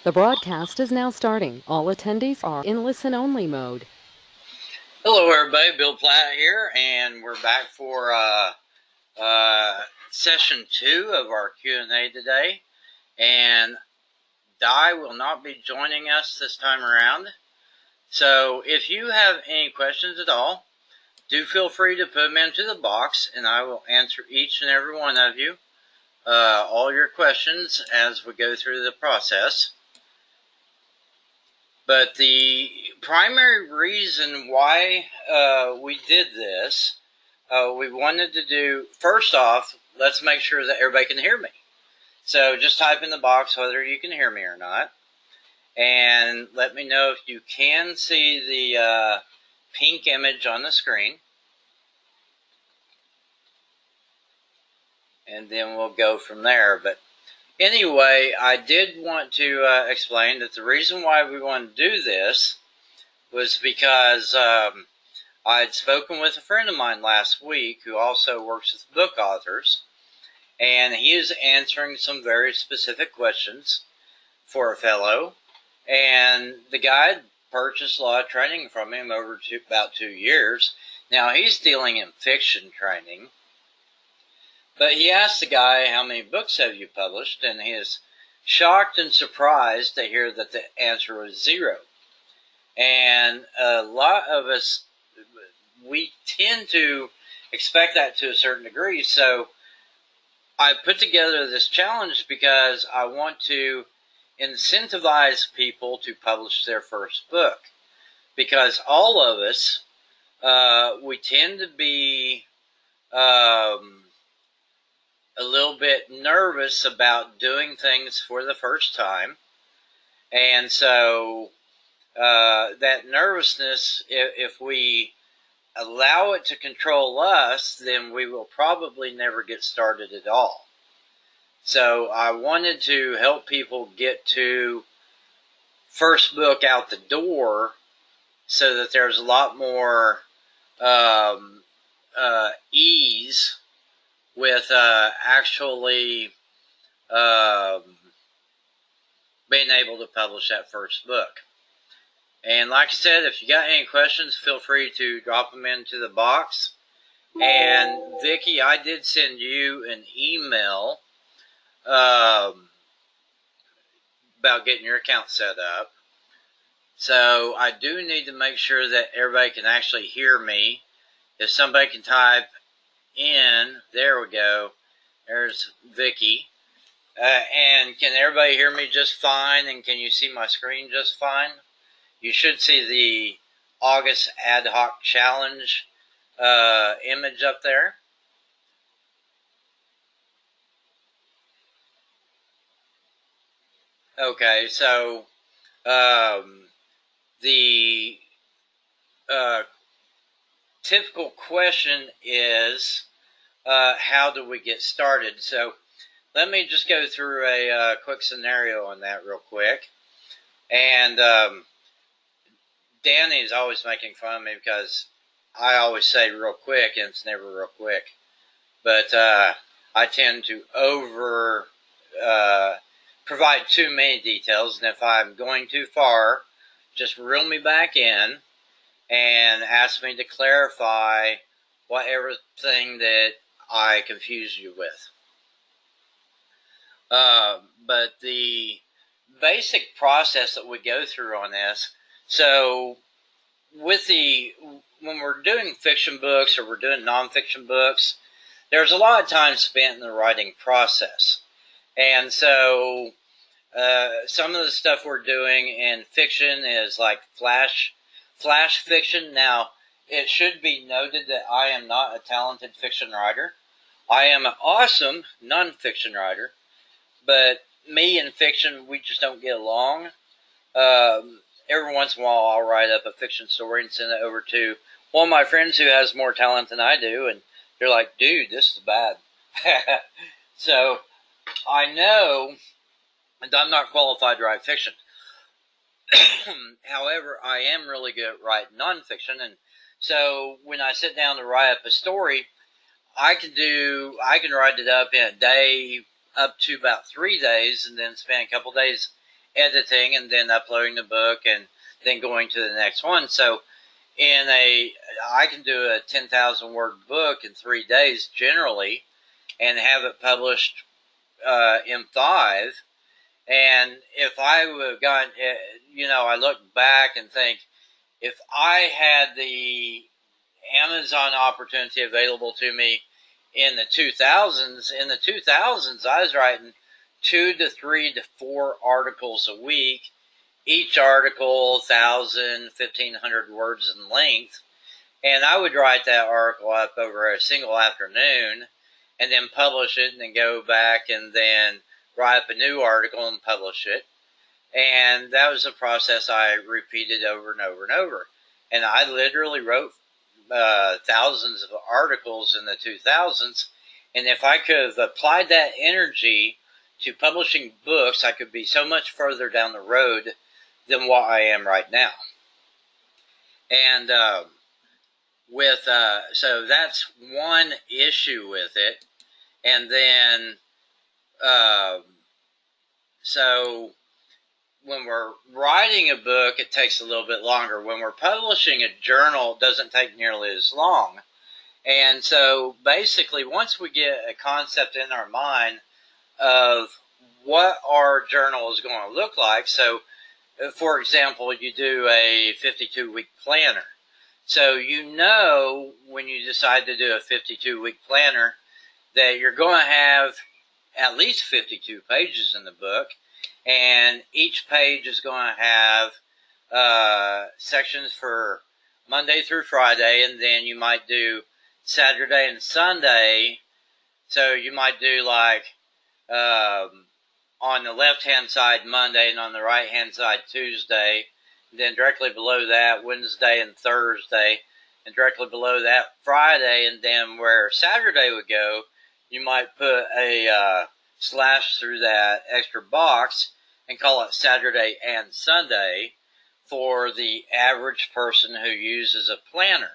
The broadcast is now starting. All attendees are in listen-only mode. Hello, everybody. Bill Platt here, and we're back for session 2 of our Q&A today. And Di will not be joining us this time around. So if you have any questions at all, do feel free to put them into the box, and I will answer each and every one of you, all your questions as we go through the process. But the primary reason why we did this, we wanted to do, first off, let's make sure that everybody can hear me. So just type in the box whether you can hear me or not. And let me know if you can see the pink image on the screen. And then we'll go from there. But anyway, I did want to explain that the reason why we wanted to do this was because I had spoken with a friend of mine last week who also works with book authors, and he is answering some very specific questions for a fellow, and the guy had purchased a lot of training from him over about 2 years. Now he's dealing in fiction training, but he asked the guy, how many books have you published? And he is shocked and surprised to hear that the answer was 0. And a lot of us, we tend to expect that to a certain degree. So I put together this challenge because I want to incentivize people to publish their first book. Because all of us, we tend to be a little bit nervous about doing things for the first time. And so that nervousness, if we allow it to control us, then we will probably never get started at all. So I wanted to help people get to first book out the door so that there's a lot more ease with actually being able to publish that first book. And like I said, if you got any questions, feel free to drop them into the box. And Vicki, I did send you an email about getting your account set up. So I do need to make sure that everybody can actually hear me. If somebody can type in, there we go. There's Vicki. And can everybody hear me just fine? And can you see my screen just fine? You should see the August Ad Hoc Challenge image up there. Okay, so the typical question is, how do we get started? So let me just go through a quick scenario on that real quick. And Danny is always making fun of me because I always say real quick, and it's never real quick. But I tend to provide too many details, and if I'm going too far, just reel me back in and ask me to clarify whatever thing that I confused you with. But the basic process that we go through on this, so when we're doing fiction books or we're doing nonfiction books, there's a lot of time spent in the writing process. And so some of the stuff we're doing in fiction is like flash fiction. Now, it should be noted that I am not a talented fiction writer. I am an awesome nonfiction writer, but me and fiction, we just don't get along. Every once in a while, I'll write up a fiction story and send it over to one of my friends who has more talent than I do, and they're like, dude, this is bad. So I know that I'm not qualified to write fiction. However, I am really good at writing nonfiction, and so when I sit down to write up a story, I can write it up in a day, up to about 3 days, and then spend a couple days editing and then uploading the book and then going to the next one. So I can do a 10,000 word book in 3 days generally and have it published in 5. And if I would have gotten, I look back and think, if I had the Amazon opportunity available to me in the 2000s, I was writing 2 to 3 to 4 articles a week, each article 1,000, 1,500 words in length. And I would write that article up over a single afternoon and then publish it and then go back and then write up a new article and publish it. And that was a process I repeated over and over and over. And I literally wrote thousands of articles in the 2000s. And if I could have applied that energy to publishing books, I could be so much further down the road than what I am right now. And so that's one issue with it. And then so when we're writing a book, it takes a little bit longer. When we're publishing a journal, it doesn't take nearly as long. And so basically, once we get a concept in our mind of what our journal is going to look like, so for example, you do a 52-week planner. So when you decide to do a 52-week planner that you're going to have at least 52 pages in the book, and each page is going to have sections for Monday through Friday, and then you might do Saturday and Sunday. So you might do like on the left-hand side Monday and on the right-hand side Tuesday. Then directly below that Wednesday and Thursday, and directly below that Friday. And then where Saturday would go, you might put a slash through that extra box and call it Saturday and Sunday for the average person who uses a planner.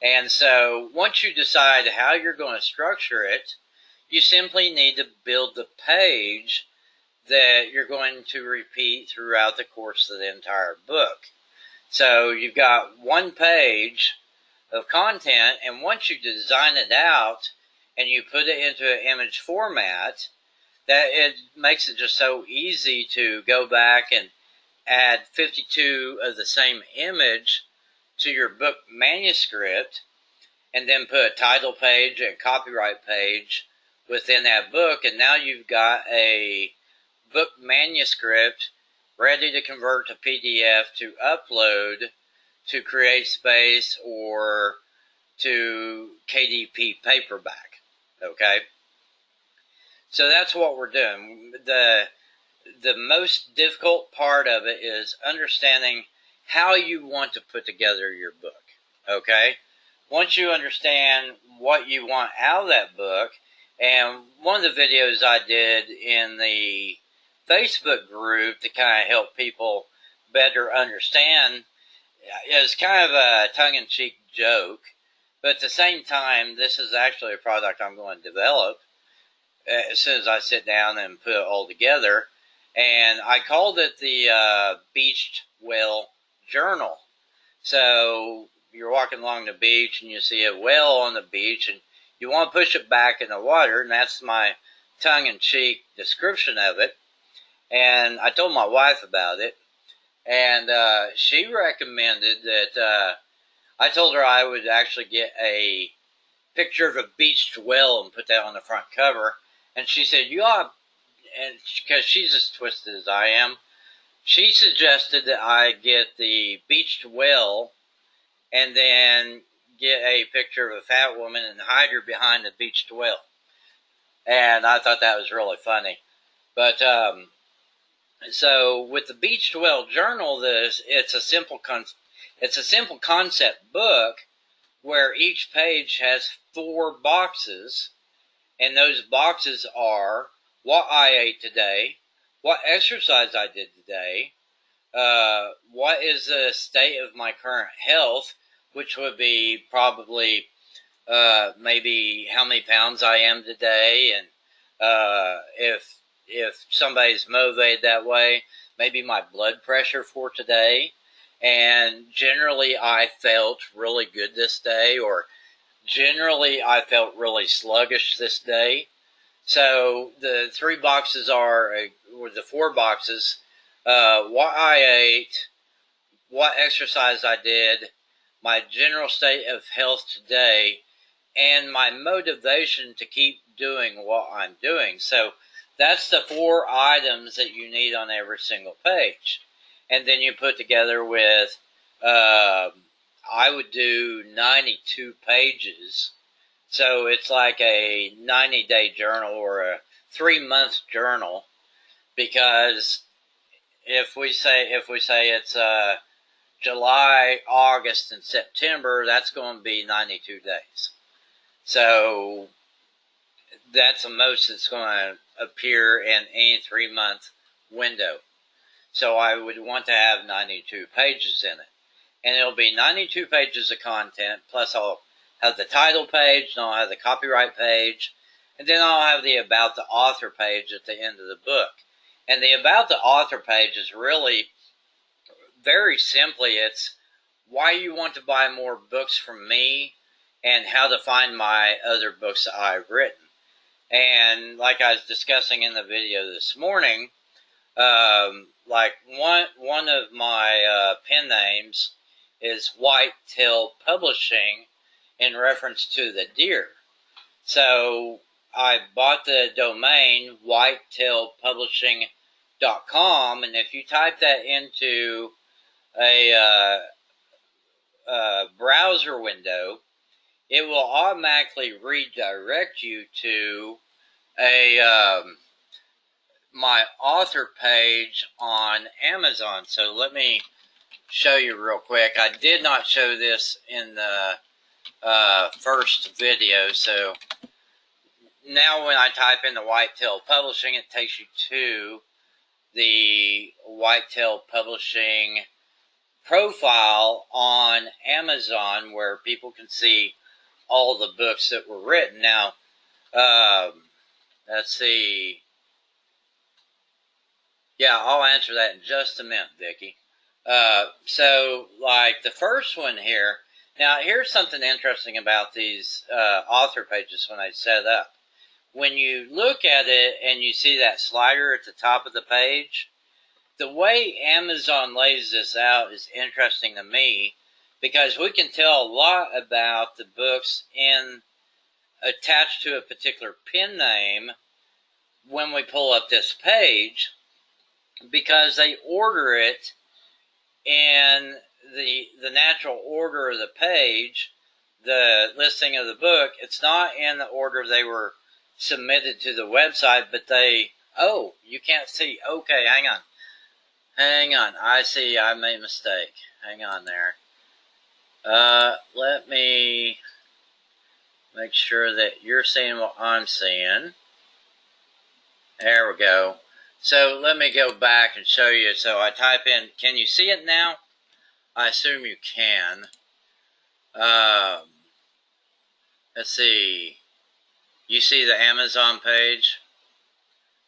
And so once you decide how you're going to structure it, you simply need to build the page that you're going to repeat throughout the course of the entire book. So you've got one page of content, and once you design it out and you put it into an image format, that it makes it just so easy to go back and add 52 of the same image to your book manuscript, and then put a title page and copyright page within that book, and now you've got a book manuscript ready to convert to PDF to upload to CreateSpace or to KDP paperback. Okay? So that's what we're doing. The most difficult part of it is understanding how you want to put together your book. Okay? Once you understand what you want out of that book, and one of the videos I did in the Facebook group to kind of help people better understand is kind of a tongue-in-cheek joke, but at the same time, this is actually a product I'm going to develop as soon as I sit down and put it all together. And I called it the Beached Whale Journal. So you're walking along the beach and you see a whale on the beach and you want to push it back in the water, and that's my tongue-in-cheek description of it. And I told my wife about it, and she recommended that I told her I would actually get a picture of a beached whale and put that on the front cover. And she said, you ought, and because she's as twisted as I am, she suggested that I get the beached whale and then get a picture of a fat woman and hide her behind the beached whale. And I thought that was really funny. But so with the Beached Whale Journal, it's a simple concept book where each page has 4 boxes, and those boxes are what I ate today, what exercise I did today, what is the state of my current health, which would be probably maybe how many pounds I am today, and if somebody's motivated that way, maybe my blood pressure for today. And generally, I felt really good this day, or generally, I felt really sluggish this day. So the 3 boxes are, or the 4 boxes, what I ate, what exercise I did, my general state of health today, and my motivation to keep doing what I'm doing. So that's the 4 items that you need on every single page. And then you put together with, I would do 92 pages. So it's like a 90-day journal or a 3-month journal, because if we say it's July, August, and September, that's going to be 92 days. So that's the most that's going to appear in any 3-month window. So I would want to have 92 pages in it. And it'll be 92 pages of content, plus I'll have the title page, and I'll have the copyright page, and then I'll have the About the Author page at the end of the book. And the About the Author page is really, very simply, it's why you want to buy more books from me and how to find my other books that I've written. And like I was discussing in the video this morning, like one of my pen names is Whitetail Publishing, in reference to the deer. So I bought the domain whitetailpublishing.com, and if you type that into a browser window, it will automatically redirect you to a my author page on Amazon. So let me show you real quick. I did not show this in the first video, so now when I type in the Whitetail Publishing, it takes you to the Whitetail Publishing profile on Amazon, where people can see all the books that were written. Now, let's see. Yeah, I'll answer that in just a minute, Vicki. So, like the first one here. Now, here's something interesting about these author pages when I set up. When you look at it and you see that slider at the top of the page, the way Amazon lays this out is interesting to me, because we can tell a lot about the books attached to a particular pen name when we pull up this page, because they order it in the natural order of the page, the listing of the book. It's not in the order they were submitted to the website, but oh, you can't see. Okay, hang on. I see I made a mistake. Hang on there. Let me make sure that you're seeing what I'm seeing. There we go. So let me go back and show you. So I type in, can you see it now? I assume you can. Let's see. You see the Amazon page?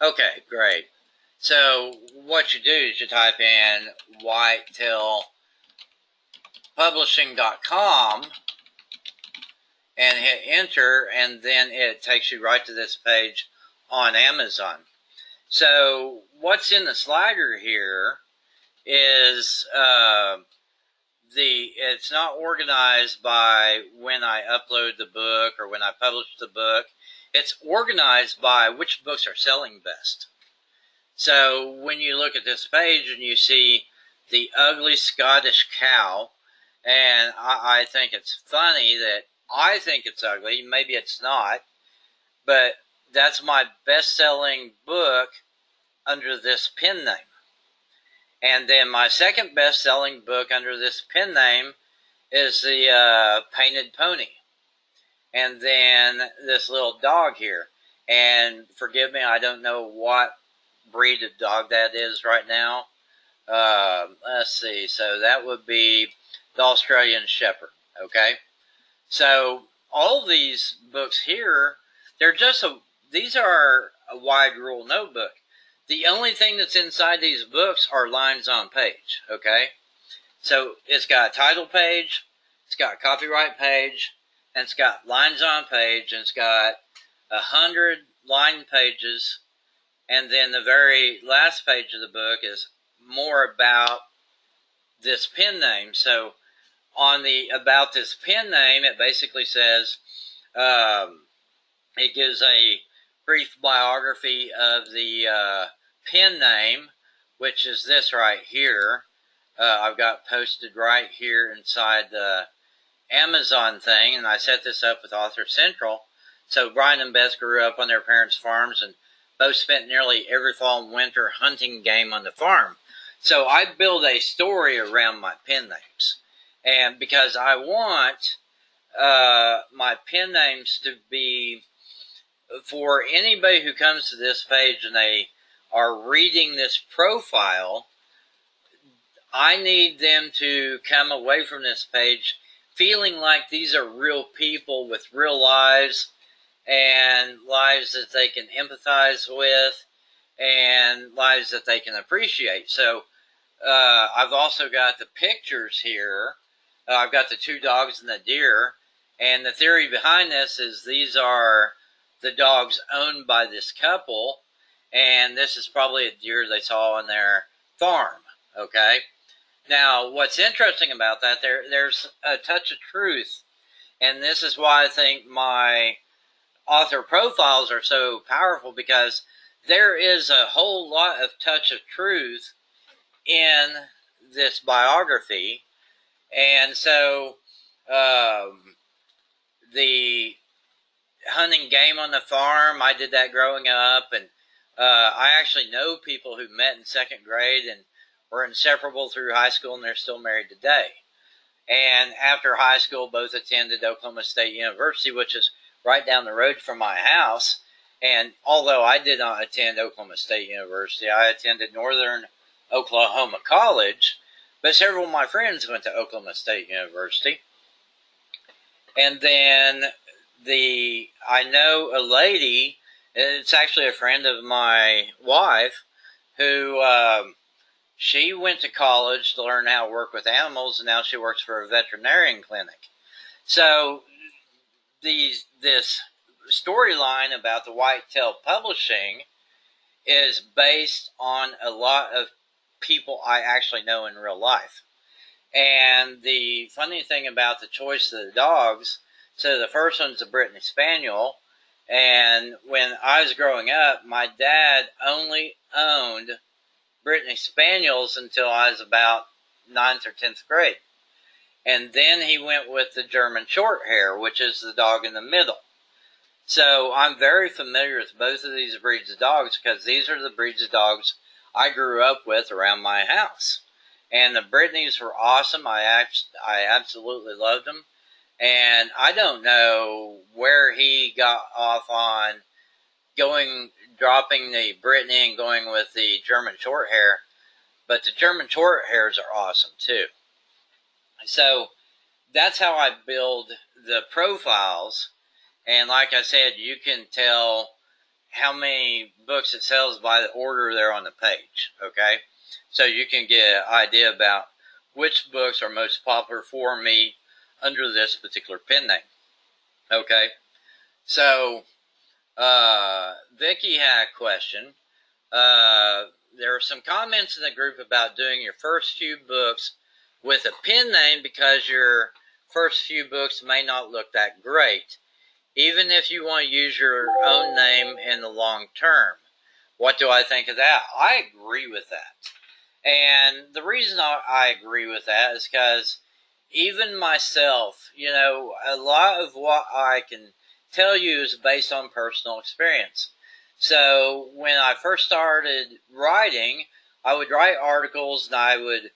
Okay, great. So what you do is you type in whitetailpublishing.com and hit enter, and then it takes you right to this page on Amazon. So what's in the slider here is it's not organized by when I upload the book or when I publish the book. It's organized by which books are selling best. So when you look at this page and you see The Ugly Scottish Cow, and I think it's funny that I think it's ugly. Maybe it's not, but that's my best-selling book under this pen name. And then my second best-selling book under this pen name is The Painted Pony. And then this little dog here. And forgive me, I don't know what breed of dog that is right now. Let's see. So that would be the Australian Shepherd. Okay? So all these books here, these are a wide rule notebook. The only thing that's inside these books are lines on page, okay? So it's got a title page, it's got a copyright page, and it's got lines on page, and it's got 100 line pages, and then the very last page of the book is more about this pen name. So on the about this pen name, it basically says, it gives a brief biography of the pen name, which is this right here. I've got posted right here inside the Amazon thing, and I set this up with Author Central. So Brian and Beth grew up on their parents' farms and both spent nearly every fall and winter hunting game on the farm. So I build a story around my pen names. And because I want my pen names to be, for anybody who comes to this page and they are reading this profile, I need them to come away from this page feeling like these are real people with real lives and lives that they can empathize with and lives that they can appreciate. So I've also got the pictures here. I've got the two dogs and the deer. And the theory behind this is these are the dogs owned by this couple. And this is probably a deer they saw on their farm. Okay. Now, what's interesting about that, there's a touch of truth. And this is why I think my author profiles are so powerful, because there is a whole lot of touch of truth in this biography. And so the hunting game on the farm, I did that growing up, and I actually know people who met in second grade and were inseparable through high school, and they're still married today. And after high school, both attended Oklahoma State University, which is right down the road from my house. And although I did not attend Oklahoma State University, I attended Northern Oklahoma College, but several of my friends went to Oklahoma State University. And then I know a lady, it's actually a friend of my wife, who she went to college to learn how to work with animals, and now she works for a veterinarian clinic. So this storyline about the Whitetail Publishing is based on a lot of people I actually know in real life. And the funny thing about the choice of the dogs, so the first one's a Brittany Spaniel, and when I was growing up, my dad only owned Brittany Spaniels until I was about 9th or 10th grade. And then he went with the German Shorthair, which is the dog in the middle. So I'm very familiar with both of these breeds of dogs, because these are the breeds of dogs I grew up with around my house. And the Brittany's were awesome. I absolutely loved them. And I don't know where he got off on dropping the Brittany and going with the German Shorthair. But the German Shorthairs are awesome too. So that's how I build the profiles. And like I said, you can tell how many books it sells by the order they're on the page, okay? So you can get an idea about which books are most popular for me under this particular pen name, okay? So Vicky had a question. There are some comments in the group about doing your first few books with a pen name because your first few books may not look that great, even if you want to use your own name in the long term. What do I think of that? I agree with that. And the reason I agree with that is because even myself, a lot of what I can tell you is based on personal experience. So when I first started writing, I would write articles, and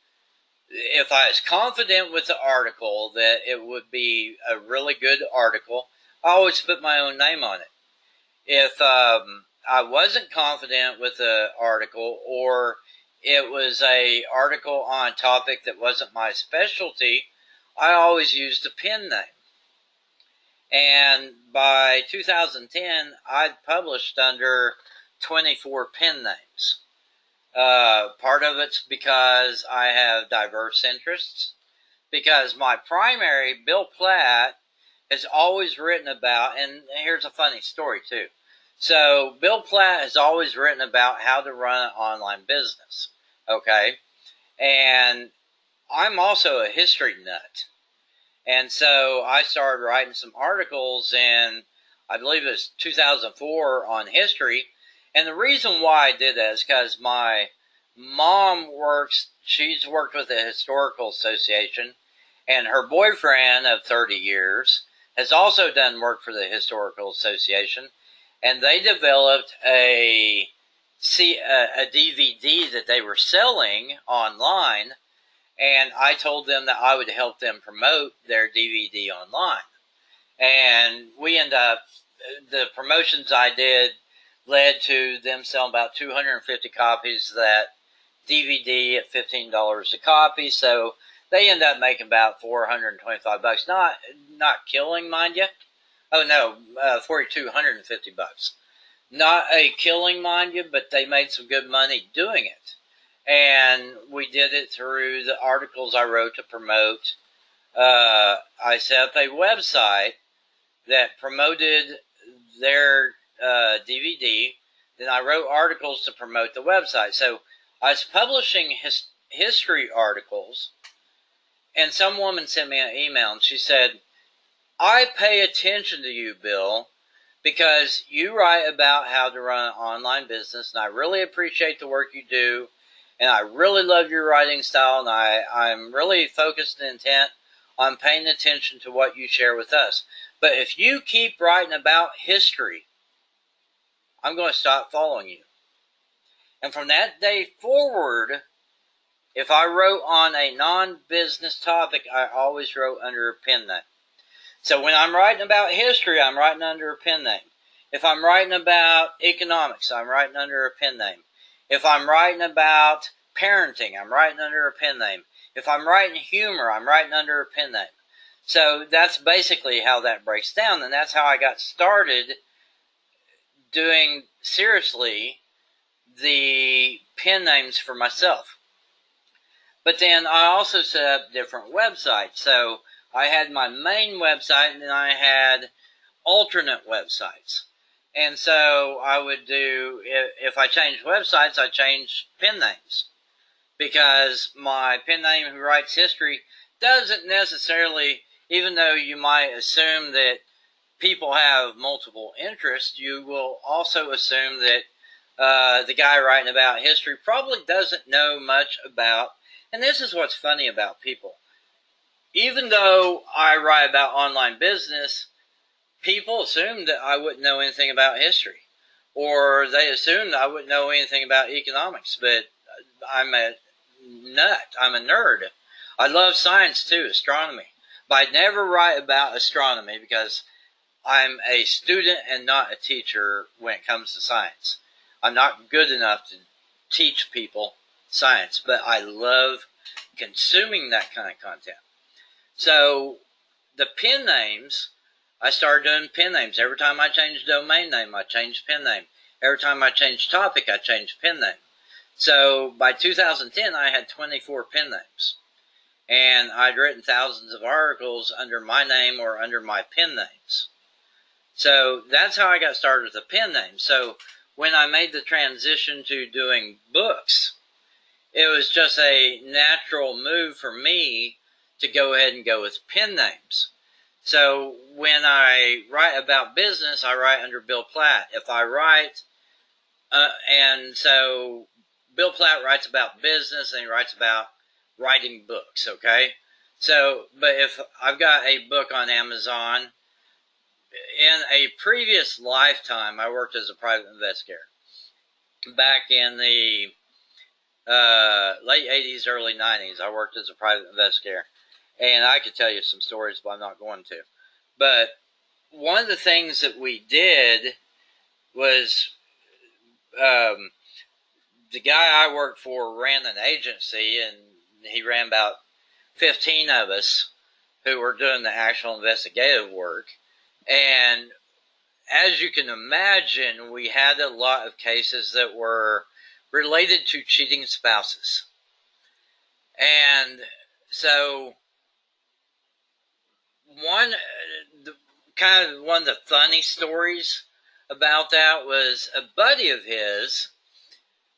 if I was confident with the article that it would be a really good article, I always put my own name on it. If I wasn't confident with the article, or it was an article on a topic that wasn't my specialty, I always used a pen name. And by 2010, I'd published under 24 pen names. Part of it's because I have diverse interests. Because my primary, Bill Platt, has always written about, and here's a funny story too. So Bill Platt has always written about how to run an online business. Okay. And I'm also a history nut. And so I started writing some articles in, I believe it was 2004, on history. And the reason why I did that is because my mom she's worked with the Historical Association, and her boyfriend of 30 years has also done work for the Historical Association. And they developed a DVD that they were selling online, and I told them that I would help them promote their DVD online. And we ended up, the promotions I did led to them selling about 250 copies of that DVD at $15 a copy. So they ended up making about $425. Not killing, mind you. Oh no, $4,250. Not a killing, mind you, but they made some good money doing it. And we did it through the articles I wrote to promote. I set up a website that promoted their DVD. Then I wrote articles to promote the website. So I was publishing history articles, and some woman sent me an email, and she said, I pay attention to you, Bill, because you write about how to run an online business, and I really appreciate the work you do, and I really love your writing style, and I'm really focused and intent on paying attention to what you share with us. But if you keep writing about history, I'm going to stop following you. And from that day forward, if I wrote on a non-business topic, I always wrote under a pen name. So when I'm writing about history, I'm writing under a pen name. If I'm writing about economics, I'm writing under a pen name. If I'm writing about parenting, I'm writing under a pen name. If I'm writing humor, I'm writing under a pen name. So that's basically how that breaks down, and that's how I got started doing seriously the pen names for myself. But then I also set up different websites. So I had my main website, and then I had alternate websites. And so I would do, if I changed websites, I changed pen names. Because my pen name, Who Writes History, doesn't necessarily, even though you might assume that people have multiple interests, you will also assume that the guy writing about history probably doesn't know much about, and this is what's funny about people. Even though I write about online business, people assume that I wouldn't know anything about history, or they assume that I wouldn't know anything about economics, but I'm a nut. I'm a nerd. I love science too, astronomy, but I never write about astronomy because I'm a student and not a teacher when it comes to science. I'm not good enough to teach people science, but I love consuming that kind of content. So the pen names, I started doing pen names. Every time I changed domain name, I changed pen name. Every time I changed topic, I changed pen name. So by 2010, I had 24 pen names. And I'd written thousands of articles under my name or under my pen names. So that's how I got started with the pen name. So when I made the transition to doing books, it was just a natural move for me to go ahead and go with pen names. So when I write about business, I write under Bill Platt. If I write, and so Bill Platt writes about business and he writes about writing books, okay? So, but if I've got a book on Amazon, in a previous lifetime, I worked as a private investigator. Back in the late 80s, early 90s, I worked as a private investigator. And I could tell you some stories, but I'm not going to. But one of the things that we did was the guy I worked for ran an agency, and he ran about 15 of us who were doing the actual investigative work. And as you can imagine, we had a lot of cases that were related to cheating spouses. And so one one of the funny stories about that was a buddy of his,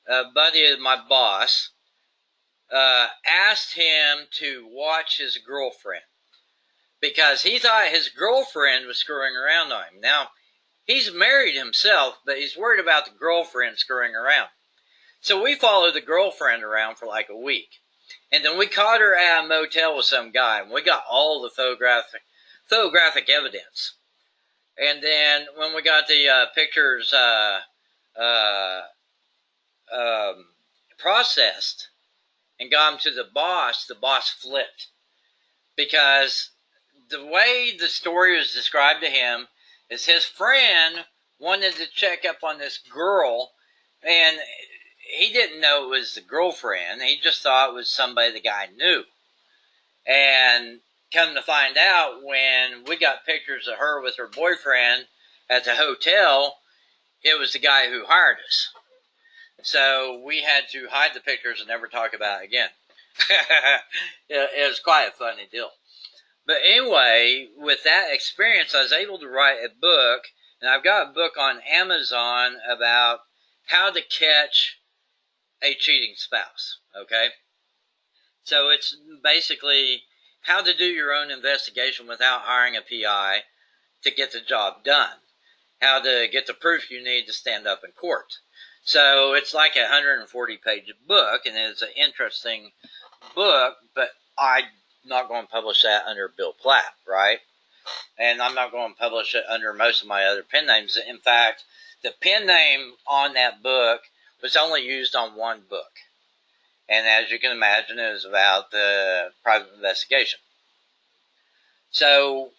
a buddy of my boss, asked him to watch his girlfriend because he thought his girlfriend was screwing around on him. Now, he's married himself, but he's worried about the girlfriend screwing around. So we followed the girlfriend around for like a week. And then we caught her at a motel with some guy, and we got all the photographic evidence. And then when we got the pictures processed and got them to the boss flipped. Because the way the story was described to him is his friend wanted to check up on this girl, and he didn't know it was the girlfriend. He just thought it was somebody the guy knew. And come to find out, when we got pictures of her with her boyfriend at the hotel, it was the guy who hired us. So we had to hide the pictures and never talk about it again. It was quite a funny deal. But anyway, with that experience, I was able to write a book, and I've got a book on Amazon about how to catch a cheating spouse, okay? So it's basically how to do your own investigation without hiring a PI to get the job done. How to get the proof you need to stand up in court. So it's like a 140-page book, and it's an interesting book, but I'm not going to publish that under Bill Platt, right? And I'm not going to publish it under most of my other pen names. In fact, the pen name on that book was only used on one book. And as you can imagine, it was about the private investigation. So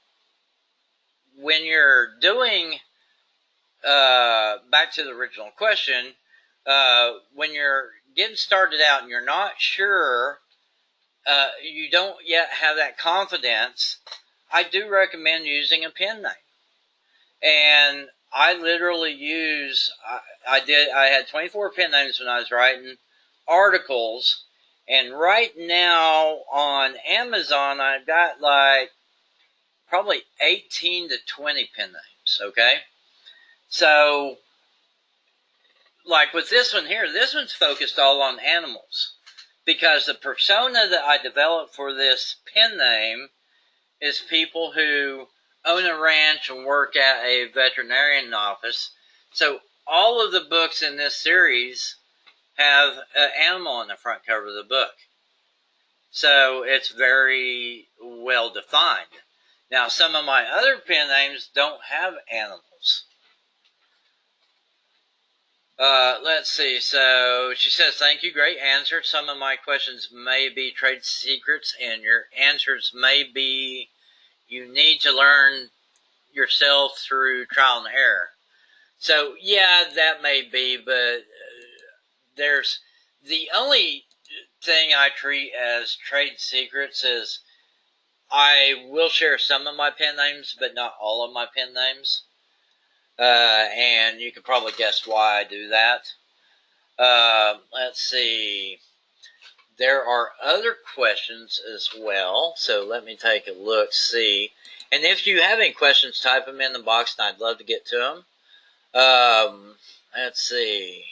when you're doing, back to the original question, when you're getting started out and you're not sure, you don't yet have that confidence, I do recommend using a pen name. And I literally I had 24 pen names when I was writing articles, and right now on Amazon I've got like probably 18 to 20 pen names, okay? So like with this one here, this one's focused all on animals, because the persona that I developed for this pen name is people who own a ranch and work at a veterinarian office. So all of the books in this series have an animal on the front cover of the book. So it's very well defined. Now, some of my other pen names don't have animals. Let's see. So she says, thank you, great answer. Some of my questions may be trade secrets, and your answers may be you need to learn yourself through trial and error. So yeah, that may be, but there's the only thing I treat as trade secrets is I will share some of my pen names, but not all of my pen names. And you can probably guess why I do that. Let's see. There are other questions as well, so let me take a look, see. And if you have any questions, type them in the box, and I'd love to get to them. Let's see.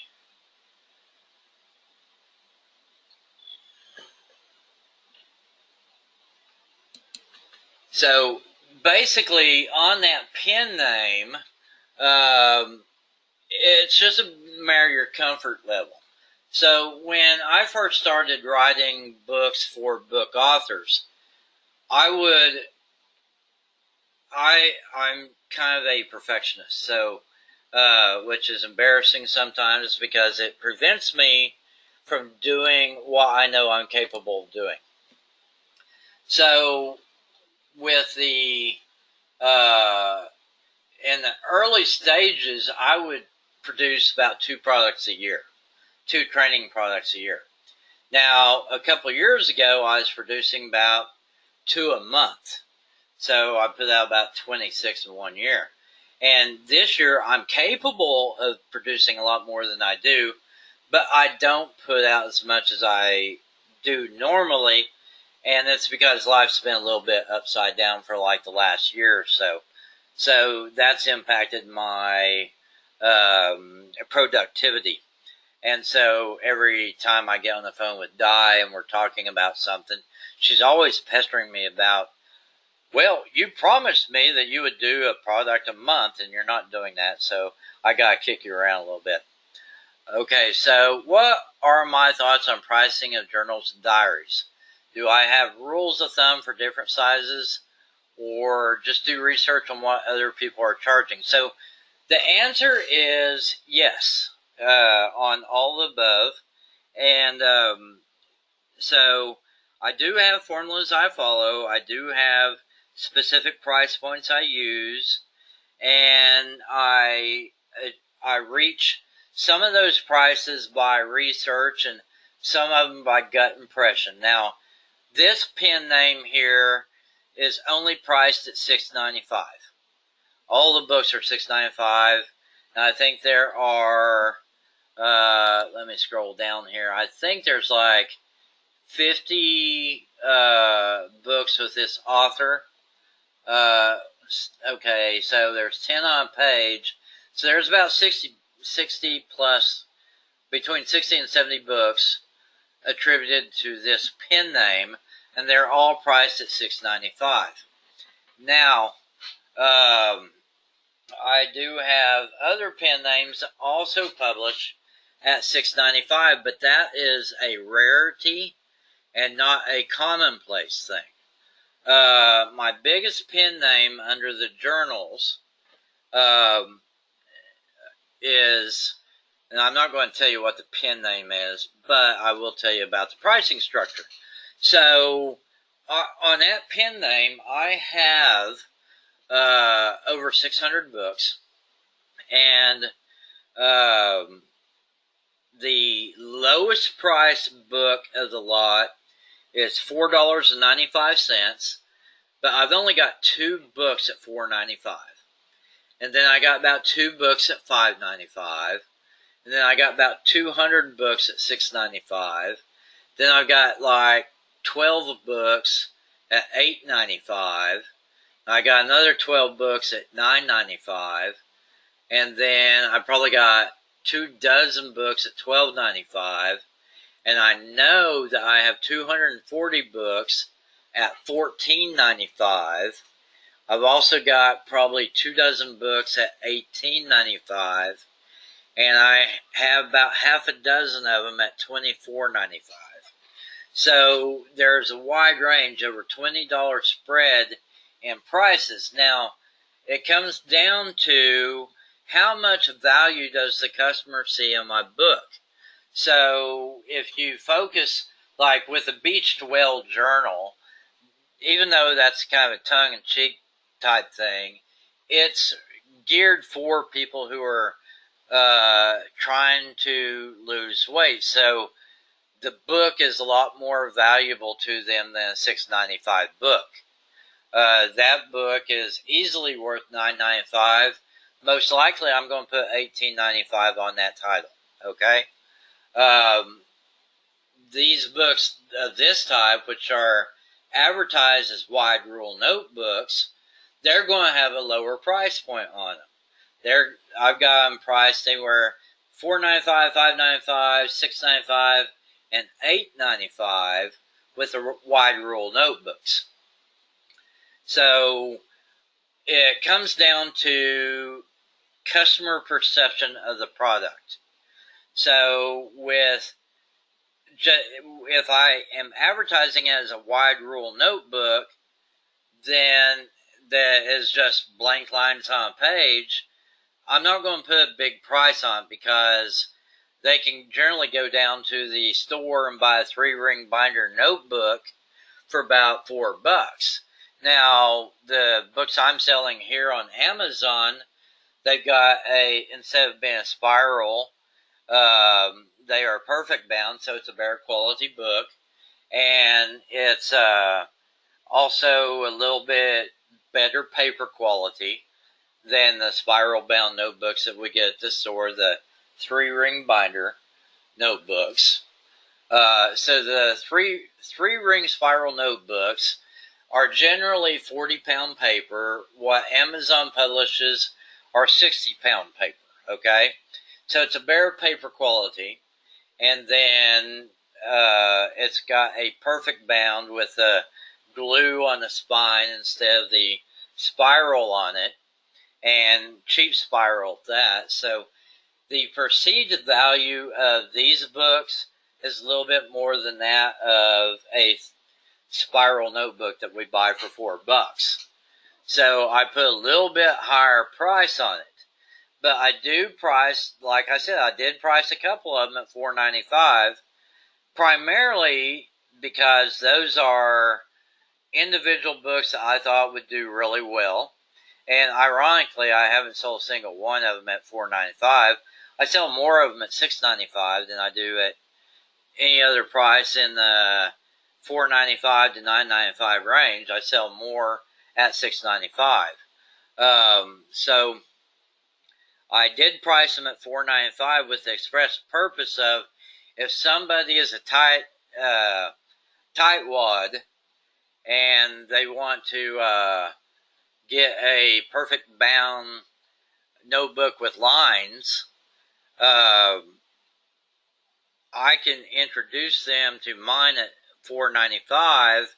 So basically, on that pen name, it's just a matter of your comfort level. So when I first started writing books for book authors, I'm kind of a perfectionist, so which is embarrassing sometimes because it prevents me from doing what I know I'm capable of doing. So with the in the early stages, I would produce about 2 products a year, 2 training products a year. Now, a couple of years ago, I was producing about 2 a month. So I put out about 26 in 1 year. And this year, I'm capable of producing a lot more than I do, but I don't put out as much as I do normally, and it's because life's been a little bit upside down for like the last year or so. So that's impacted my productivity. And so every time I get on the phone with Di and we're talking about something, she's always pestering me about, well, you promised me that you would do a product a month and you're not doing that. So I got to kick you around a little bit. Okay, so what are my thoughts on pricing of journals and diaries? Do I have rules of thumb for different sizes, or just do research on what other people are charging? So the answer is yes, on all the above. And so I do have formulas I follow. I do have specific price points I use, and I reach some of those prices by research and some of them by gut impression. Now, this pen name here is only priced at $6.95. All the books are $6.95, and I think there are. Let me scroll down here. I think there's like 50 books with this author. Okay, so there's 10 on a page. So there's about 60 plus, between 60 and 70 books attributed to this pen name, and they're all priced at $6.95. Now, I do have other pen names also published at $6.95, but that is a rarity and not a commonplace thing. My biggest pen name under the journals is, and I'm not going to tell you what the pen name is, but I will tell you about the pricing structure. So on that pen name, I have over 600 books, and the lowest price book of the lot is $4.95, but I've only got 2 books at $4.95. And then I got about 2 books at $5.95. And then I got about 200 books at $6.95. Then I've got like 12 books at $8.95. I got another 12 books at $9.95. And then I probably got 24 books at $12.95. And I know that I have 240 books at $14.95. I've also got probably 24 books at $18.95, and I have about half a dozen of them at $24.95. So there's a wide range, over $20 spread in prices. Now, it comes down to how much value does the customer see in my book. So if you focus, like with a Beached Whale journal, even though that's kind of a tongue-in-cheek type thing, it's geared for people who are trying to lose weight. So the book is a lot more valuable to them than a $6.95 book. That book is easily worth $9.95. Most likely, I'm going to put $18.95 on that title. Okay. These books of this type, which are advertised as wide rule notebooks, they're going to have a lower price point on them. I've got them priced anywhere $4.95, $5.95, $6.95, and $8.95 with the wide rule notebooks. So it comes down to customer perception of the product. So if I am advertising it as a wide rule notebook, then that is just blank lines on a page, I'm not going to put a big price on it, because they can generally go down to the store and buy a 3-ring binder notebook for about $4. Now, the books I'm selling here on Amazon, they've got instead of being a spiral, they are perfect bound, so it's a better quality book, and it's also a little bit better paper quality than the spiral bound notebooks that we get at the store, the 3-ring binder. notebooks. So the three ring spiral notebooks are generally 40-pound paper. What Amazon publishes are 60-pound paper. Okay, so it's a bare paper quality, and then it's got a perfect bound with the glue on the spine instead of the spiral on it, and cheap spiral at that. So the perceived value of these books is a little bit more than that of a spiral notebook that we buy for $4. So I put a little bit higher price on it. But I do price, like I said, I did price a couple of them at $4.95, primarily because those are individual books that I thought would do really well. And ironically, I haven't sold a single one of them at $4.95. I sell more of them at $6.95 than I do at any other price in the $4.95 to $9.95 range. I sell more at $6.95. So I did price them at $4.95 with the express purpose of, if somebody is a tightwad and they want to get a perfect bound notebook with lines, I can introduce them to mine at $4.95,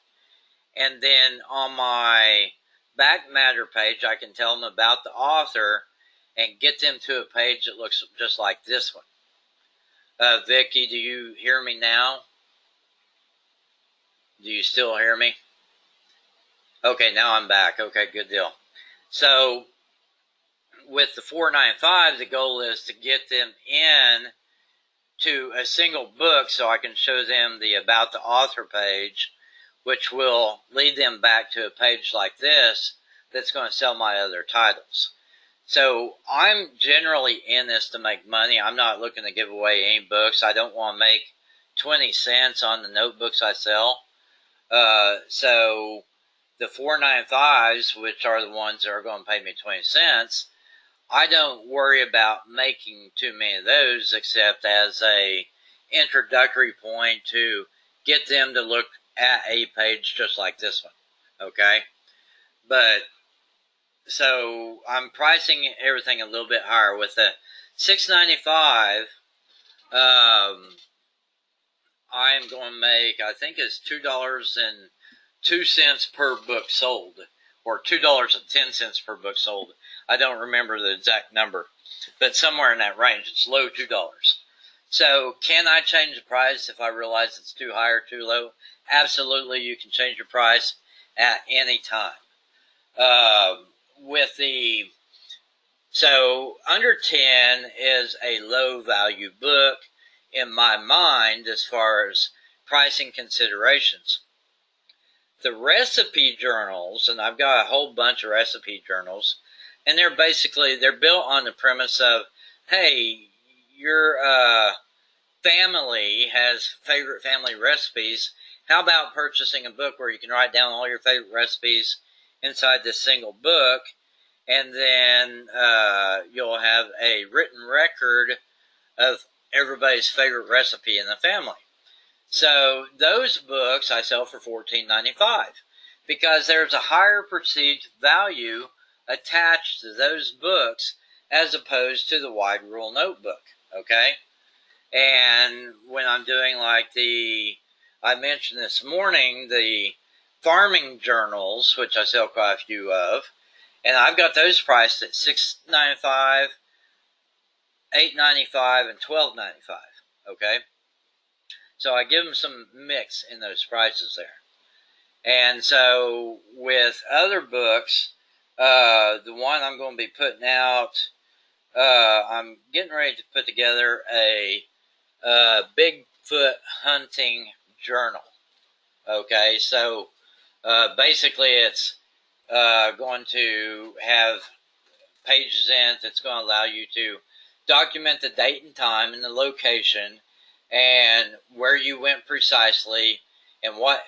and then on my back matter page I can tell them about the author and get them to a page that looks just like this one. Vicky, do you hear me now? Do you still hear me? Okay, now I'm back. Okay, good deal. So with the $4.95, the goal is to get them in to a single book so I can show them the about the author page, which will lead them back to a page like this that's going to sell my other titles. So I'm generally in this to make money. I'm not looking to give away any books. I don't want to make 20 cents on the notebooks I sell. So the $4.95s, which are the ones that are going to pay me 20 cents, I don't worry about making too many of those except as a introductory point to get them to look at a page just like this one. Okay? But so I'm pricing everything a little bit higher. With the $6.95, I'm going to make, I think it's $2.02 per book sold, or $2.10 per book sold. I don't remember the exact number, but somewhere in that range. It's low $2. So can I change the price if I realize it's too high or too low? Absolutely, you can change your price at any time. So under 10 is a low value book in my mind as far as pricing considerations. The recipe journals, and I've got a whole bunch of recipe journals, and they're built on the premise of, hey, your family has favorite family recipes. How about purchasing a book where you can write down all your favorite recipes inside this single book, and then you'll have a written record of everybody's favorite recipe in the family. So those books I sell for $14.95 because there's a higher perceived value attached to those books as opposed to the wide rule notebook. Okay? And when I'm doing like I mentioned this morning, the farming journals, which I sell quite a few of, and I've got those priced at $6.95, $8.95, and $12.95. Okay? So I give them some mix in those prices there. And so with other books, the one I'm going to be putting out, I'm getting ready to put together a Bigfoot hunting journal. Okay, so basically it's going to have pages in it that's going to allow you to document the date and time and the location and where you went precisely and what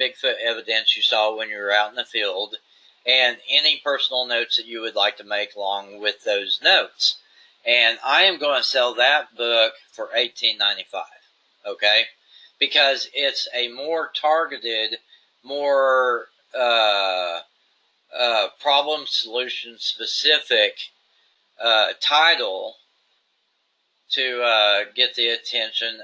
Bigfoot evidence you saw when you were out in the field, and any personal notes that you would like to make along with those notes. and I am going to sell that book for $18.95. Okay, because it's a more targeted, more problem solution specific title to get the attention.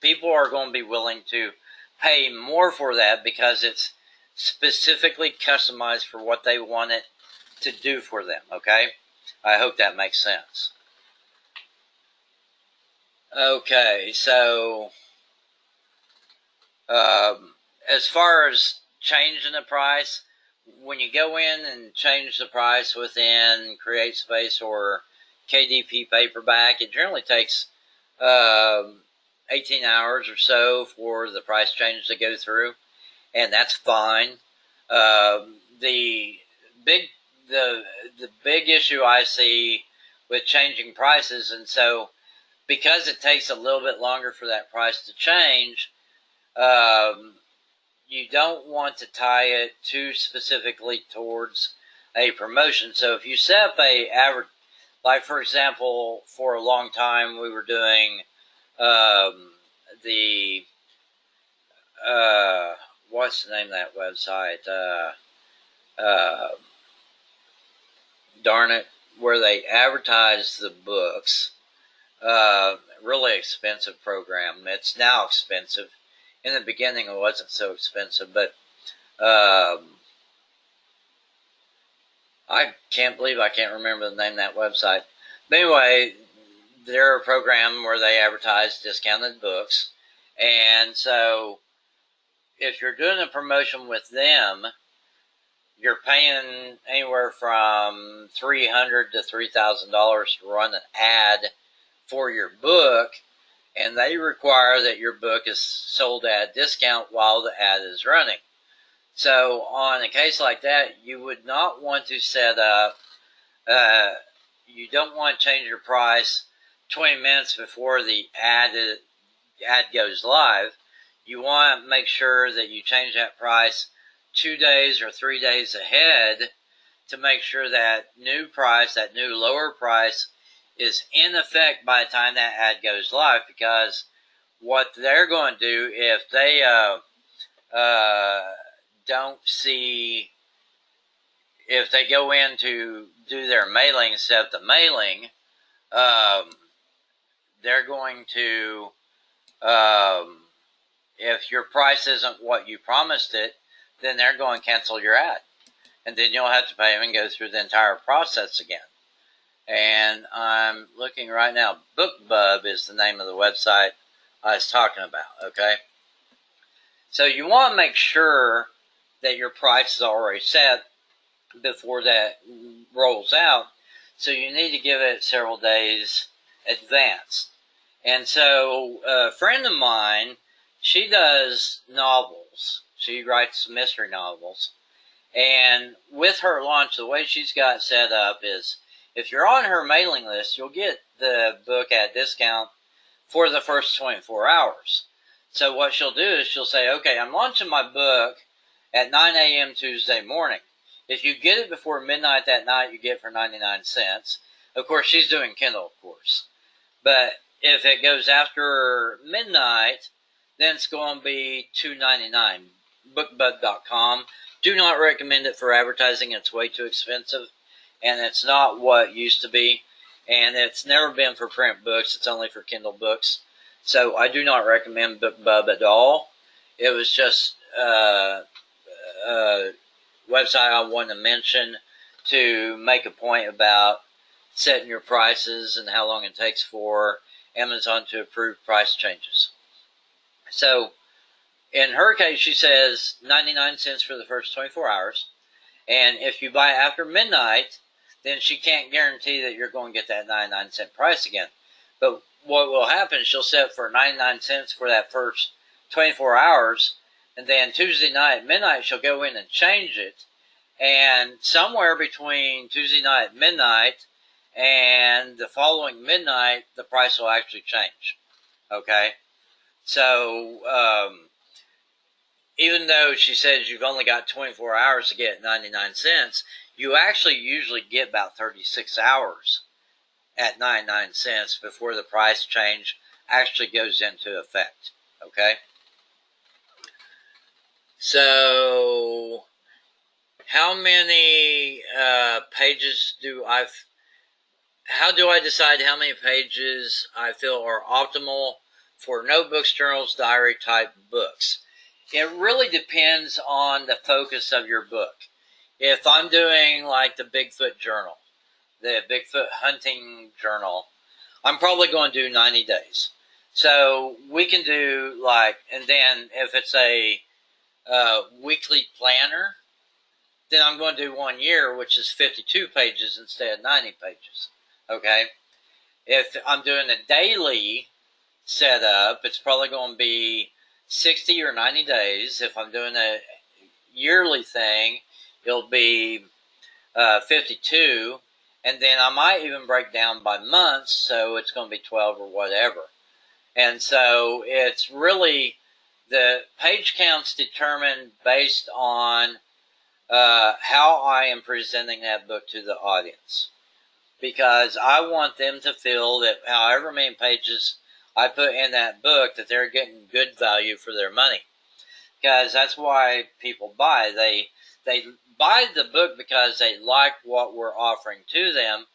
People are going to be willing to pay more for that because it's specifically customized for what they want it to do for them. Okay, I hope that makes sense. Okay, so as far as changing the price, when you go in and change the price within CreateSpace or KDP Paperback, it generally takes 18 hours or so for the price change to go through, and that's fine. The big the big issue I see with changing prices, and so because it takes a little bit longer for that price to change, you don't want to tie it too specifically towards a promotion. So if you set up a average, like for example, for a long time we were doing the what's the name of that website? Darn it, where they advertise the books. Really expensive program. It's now expensive. In the beginning, it wasn't so expensive, but I can't believe I can't remember the name of that website. But anyway, they're a program where they advertise discounted books, and so if you're doing a promotion with them, you're paying anywhere from $300 to $3,000 to run an ad for your book, and they require that your book is sold at a discount while the ad is running. So on a case like that, you would not want to set up, you don't want to change your price 20 minutes before the ad goes live. You want to make sure that you change that price 2 days or 3 days ahead to make sure that new price, that new lower price, is in effect by the time that ad goes live, because what they're going to do if they don't see, if they go in to do their mailing, set up the mailing, they're going to, if your price isn't what you promised it, then they're going to cancel your ad. And then you'll have to pay them and go through the entire process again. And I'm looking right now. BookBub is the name of the website I was talking about, okay? So you want to make sure that your price is already set before that rolls out. So you need to give it several days advance. And so a friend of mine, she does novels. She writes mystery novels. And with her launch, the way she's got set up is, if you're on her mailing list, you'll get the book at a discount for the first 24 hours. So what she'll do is she'll say, okay, I'm launching my book at 9 a.m. Tuesday morning. If you get it before midnight that night, you get it for 99 cents. Of course, she's doing Kindle, of course. But if it goes after midnight, then it's going to be $2.99. BookBub.com. Do not recommend it for advertising. It's way too expensive, and it's not what it used to be, and it's never been for print books. It's only for Kindle books. So I do not recommend BookBub at all. It was just a website I wanted to mention to make a point about setting your prices and how long it takes for Amazon to approve price changes. So in her case, she says 99 cents for the first 24 hours. And if you buy after midnight, then she can't guarantee that you're going to get that 99-cent price again. But what will happen is she'll set for 99 cents for that first 24 hours. And then Tuesday night at midnight, she'll go in and change it. And somewhere between Tuesday night at midnight and the following midnight, the price will actually change. Okay? So, even though she says you've only got 24 hours to get 99 cents, you actually usually get about 36 hours at 99 cents before the price change actually goes into effect. Okay? So, how many pages how do I decide how many pages I feel are optimal for notebooks, journals, diary type books? It really depends on the focus of your book. If I'm doing like the Bigfoot journal, the Bigfoot hunting journal, I'm probably going to do 90 days. So we can do like, and then if it's a weekly planner, then I'm going to do 1 year, which is 52 pages instead of 90 pages. Okay? If I'm doing a daily setup, it's probably going to be 60 or 90 days. If I'm doing a yearly thing, it'll be 52. And then I might even break down by months, so it's going to be 12 or whatever. And so it's really the page count's determined based on how I am presenting that book to the audience. Because I want them to feel that however many pages I put in that book, that they're getting good value for their money. Because that's why people buy. They buy the book because they like what we're offering to them,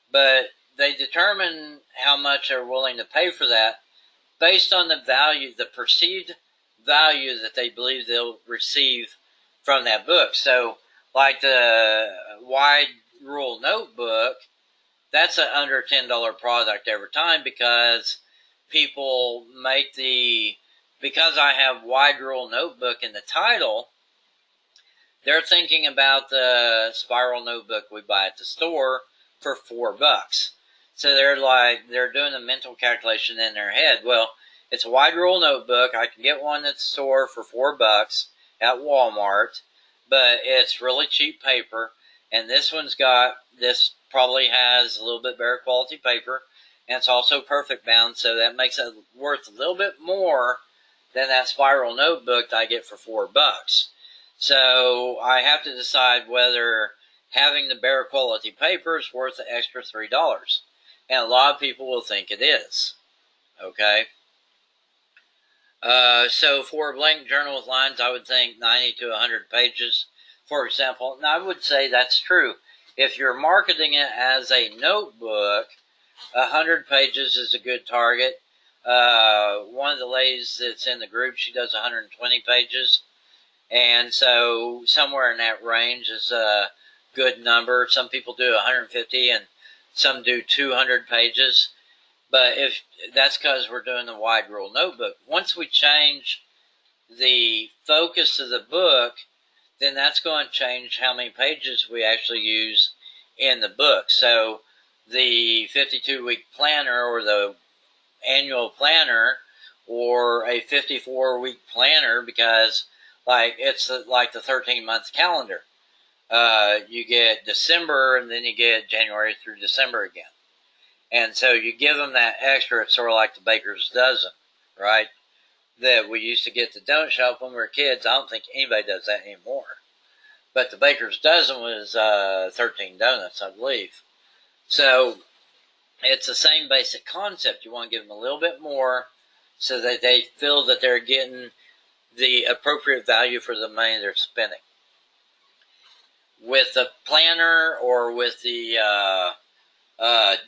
but they determine how much they're willing to pay for that based on the value, the perceived value that they believe they'll receive from that book. So, like the wide rule notebook, that's an under $10 product every time because people make because I have wide rule notebook in the title, they're thinking about the spiral notebook we buy at the store for $4. So they're doing a mental calculation in their head. Well, it's a wide rule notebook. I can get one at the store for $4 at Walmart, but it's really cheap paper. And this probably has a little bit better quality paper, and it's also perfect bound, so that makes it worth a little bit more than that spiral notebook that I get for $4. So I have to decide whether having the better quality paper is worth the extra $3. And a lot of people will think it is. Okay? So for a blank journal with lines, I would think 90 to 100 pages, for example. And I would say that's true. If you're marketing it as a notebook, 100 pages is a good target. One of the ladies that's in the group, she does 120 pages. And so somewhere in that range is a good number. Some people do 150 and some do 200 pages. But if that's because we're doing the wide rule notebook. Once we change the focus of the book, then that's going to change how many pages we actually use in the book. So the 52-week planner or the annual planner or a 54-week planner, because it's like the 13-month calendar. You get December and then you get January through December again. And so you give them that extra. It's sort of like the baker's dozen, right? That we used to get the donut shop when we were kids. I don't think anybody does that anymore. But the baker's dozen was 13 donuts, I believe. So it's the same basic concept. You want to give them a little bit more so that they feel that they're getting the appropriate value for the money they're spending. With the planner or with the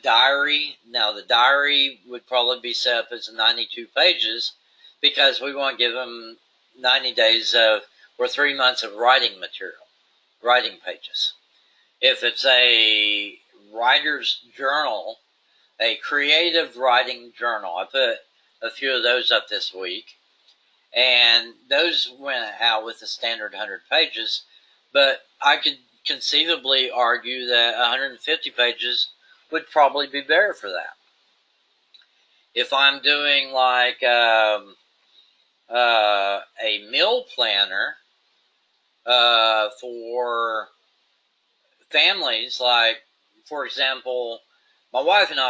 diary, now the diary would probably be set up as 92 pages because we want to give them 90 days or 3 months of writing material, writing pages. If it's a writer's journal, a creative writing journal, I put a few of those up this week, and those went out with the standard 100 pages, but I could conceivably argue that 150 pages would probably be better for that. If I'm doing like a meal planner for families, like, for example, my wife and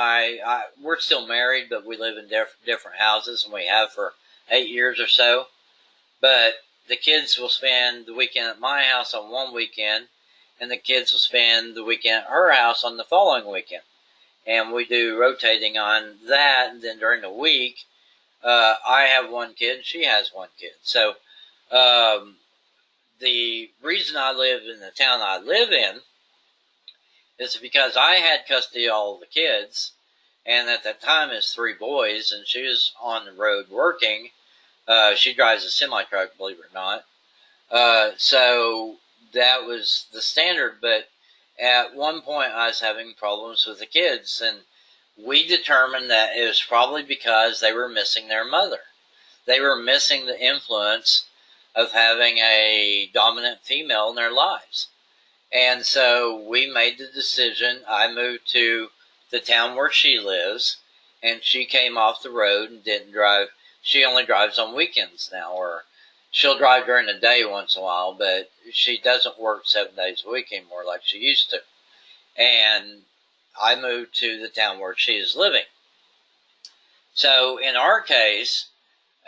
we're still married, but we live in different houses, and we have for 8 years or so. But the kids will spend the weekend at my house on one weekend, and the kids will spend the weekend at her house on the following weekend. and we do rotating on that. And then during the week, I have one kid, she has one kid. So the reason I live in the town I live in is because I had custody of all the kids, and at that time it's 3 boys, and she was on the road working. She drives a semi-truck, believe it or not. So that was the standard, but at one point I was having problems with the kids, and we determined that it was probably because they were missing their mother. They were missing the influence of having a dominant female in their lives. And so we made the decision. I moved to the town where she lives, and she came off the road and didn't drive. She only drives on weekends now, or she'll drive during the day once in a while, but she doesn't work 7 days a week anymore like she used to. And I moved to the town where she is living. So in our case,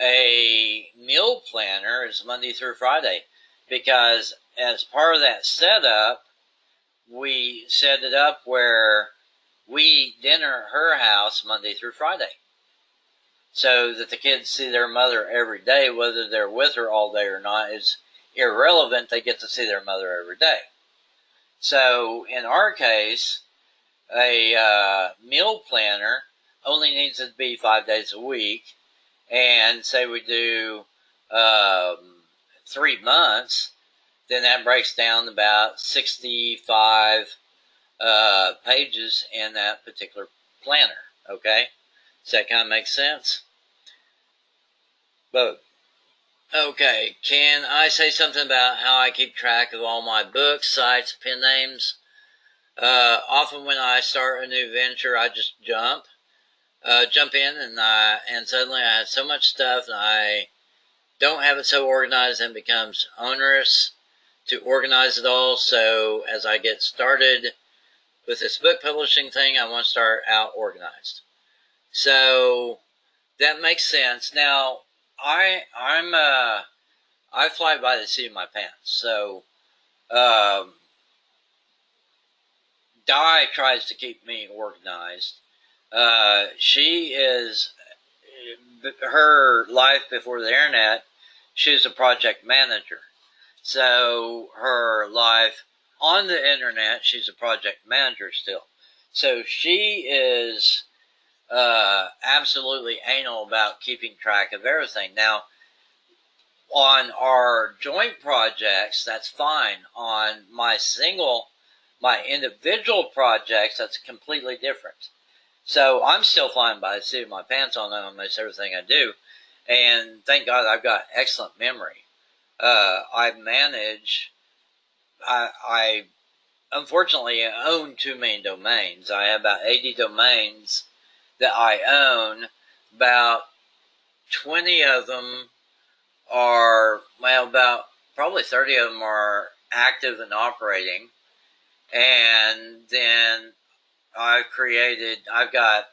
a meal planner is Monday through Friday, because as part of that setup, we set it up where we eat dinner at her house Monday through Friday, so that the kids see their mother every day. Whether they're with her all day or not is irrelevant. They get to see their mother every day. So in our case, a meal planner only needs to be 5 days a week, and say we do 3 months, then that breaks down about 65 pages in that particular planner. Okay, does that kind of make sense? But okay, can I say something about how I keep track of all my books, sites, pen names? Often when I start a new venture, I just jump in, and suddenly I have so much stuff, and I don't have it so organized, and it becomes onerous to organize it all. So as I get started with this book publishing thing, I want to start out organized. So that makes sense. Now I fly by the seat of my pants. So Di tries to keep me organized. She is, her life before the internet, she was a project manager. So her life on the internet, she's a project manager still. So she is absolutely anal about keeping track of everything. Now, on our joint projects, that's fine. On my individual projects, that's completely different. So I'm still flying by the seat of my pants on almost everything I do. And thank God I've got excellent memory. I unfortunately own too many domains. I have about 80 domains that I own. About 20 of them are, well, about probably 30 of them are active and operating. And then I've got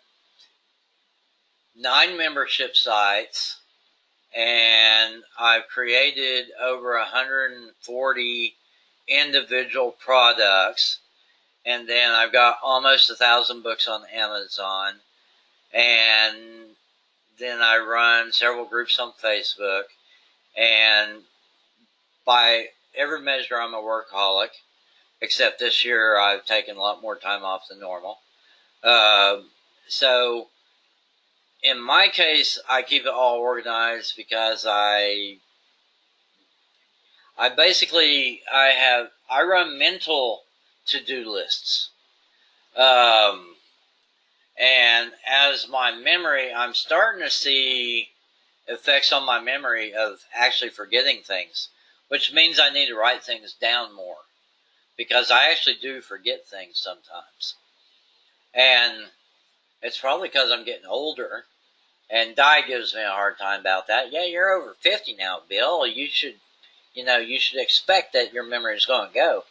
9 membership sites, and I've created over 140 individual products, and then I've got almost 1,000 books on Amazon, and then I run several groups on Facebook, and by every measure I'm a workaholic, except this year I've taken a lot more time off than normal. So in my case, I keep it all organized because I run mental to-do lists. And as my memory, I'm starting to see effects on my memory of actually forgetting things, which means I need to write things down more, because I actually do forget things sometimes. And it's probably because I'm getting older, and Di gives me a hard time about that. Yeah, you're over 50 now, Bill. You should expect that your memory is going to go.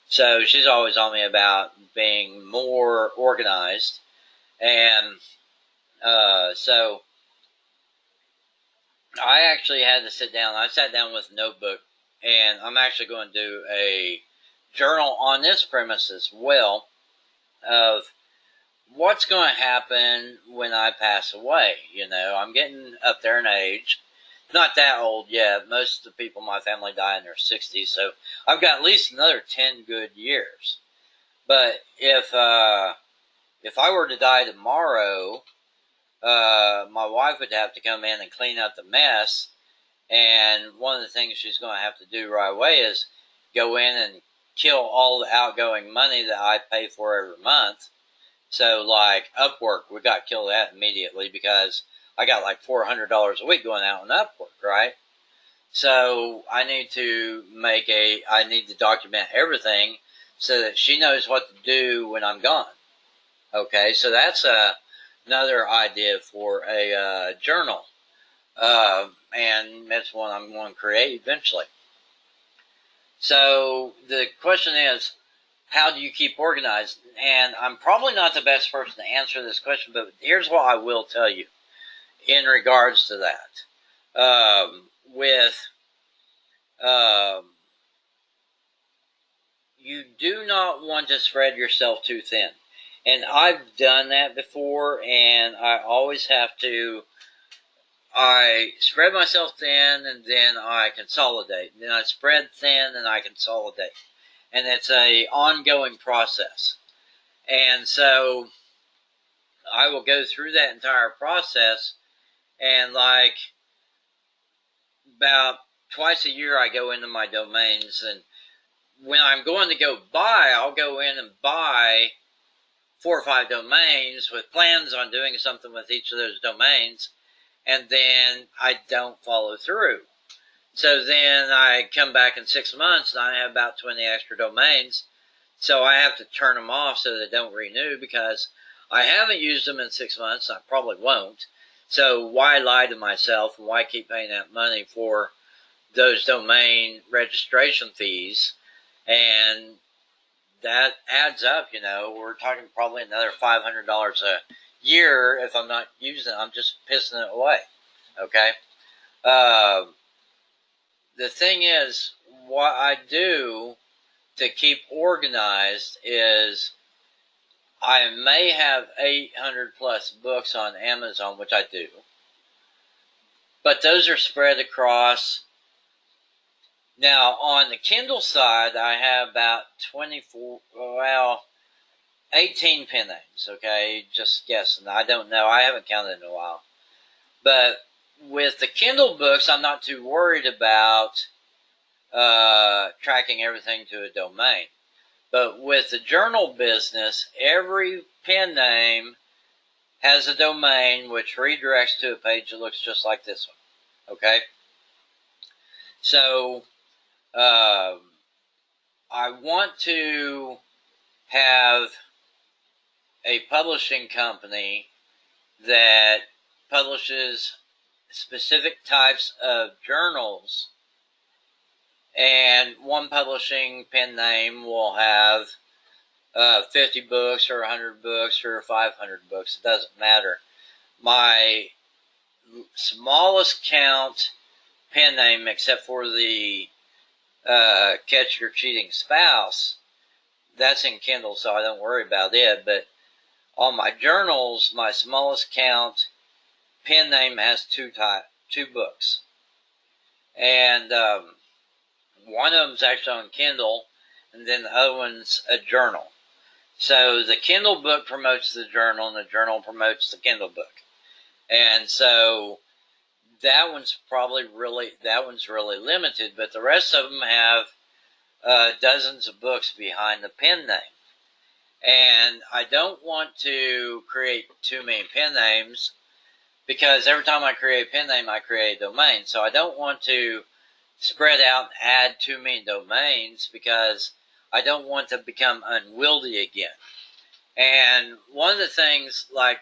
So she's always on me about being more organized. And so I actually had to sit down. I sat down with a notebook, and I'm actually going to do a journal on this premise as well, of what's going to happen when I pass away? I'm getting up there in age. Not that old yet. Most of the people in my family die in their 60s, so I've got at least another 10 good years. But if I were to die tomorrow, my wife would have to come in and clean up the mess. And one of the things she's going to have to do right away is go in and kill all the outgoing money that I pay for every month. So, like Upwork, we got to kill that immediately because I got like $400 a week going out on Upwork, right? So I need to document everything so that she knows what to do when I'm gone. Okay, so that's another idea for a journal. And that's one I'm going to create eventually. So the question is, how do you keep organized? And I'm probably not the best person to answer this question, but here's what I will tell you in regards to that. You do not want to spread yourself too thin. And I've done that before, and I spread myself thin, and then I consolidate. And then I spread thin, and I consolidate. And it's a ongoing process. And so I will go through that entire process, and like about twice a year I go into my domains, and when I'm going to go buy, I'll go in and buy 4 or 5 domains with plans on doing something with each of those domains, and then I don't follow through. So then I come back in 6 months and I have about 20 extra domains. So I have to turn them off so they don't renew because I haven't used them in 6 months and I probably won't. So why lie to myself and why keep paying that money for those domain registration fees? And that adds up, we're talking probably another $500 a year if I'm not using it. I'm just pissing it away. Okay? The thing is, what I do to keep organized is I may have 800 plus books on Amazon, which I do, but those are spread across. Now, on the Kindle side, I have about 18 pen names, okay? Just guessing. I don't know. I haven't counted in a while. But with the Kindle books, I'm not too worried about tracking everything to a domain. But with the journal business, every pen name has a domain which redirects to a page that looks just like this one. Okay? So, I want to have a publishing company that publishes specific types of journals, and one publishing pen name will have 50 books or 100 books or 500 books. It doesn't matter. My smallest count pen name, except for the Catch Your Cheating Spouse, that's in Kindle, so I don't worry about it. But on my journals, my smallest count pen name has two books. And one of them's actually on Kindle, and then the other one's a journal. So the Kindle book promotes the journal, and the journal promotes the Kindle book. And so that one's really limited, but the rest of them have dozens of books behind the pen name. And I don't want to create too many pen names because every time I create a pen name, I create a domain. So I don't want to spread out and add too many domains because I don't want to become unwieldy again. And one of the things, like,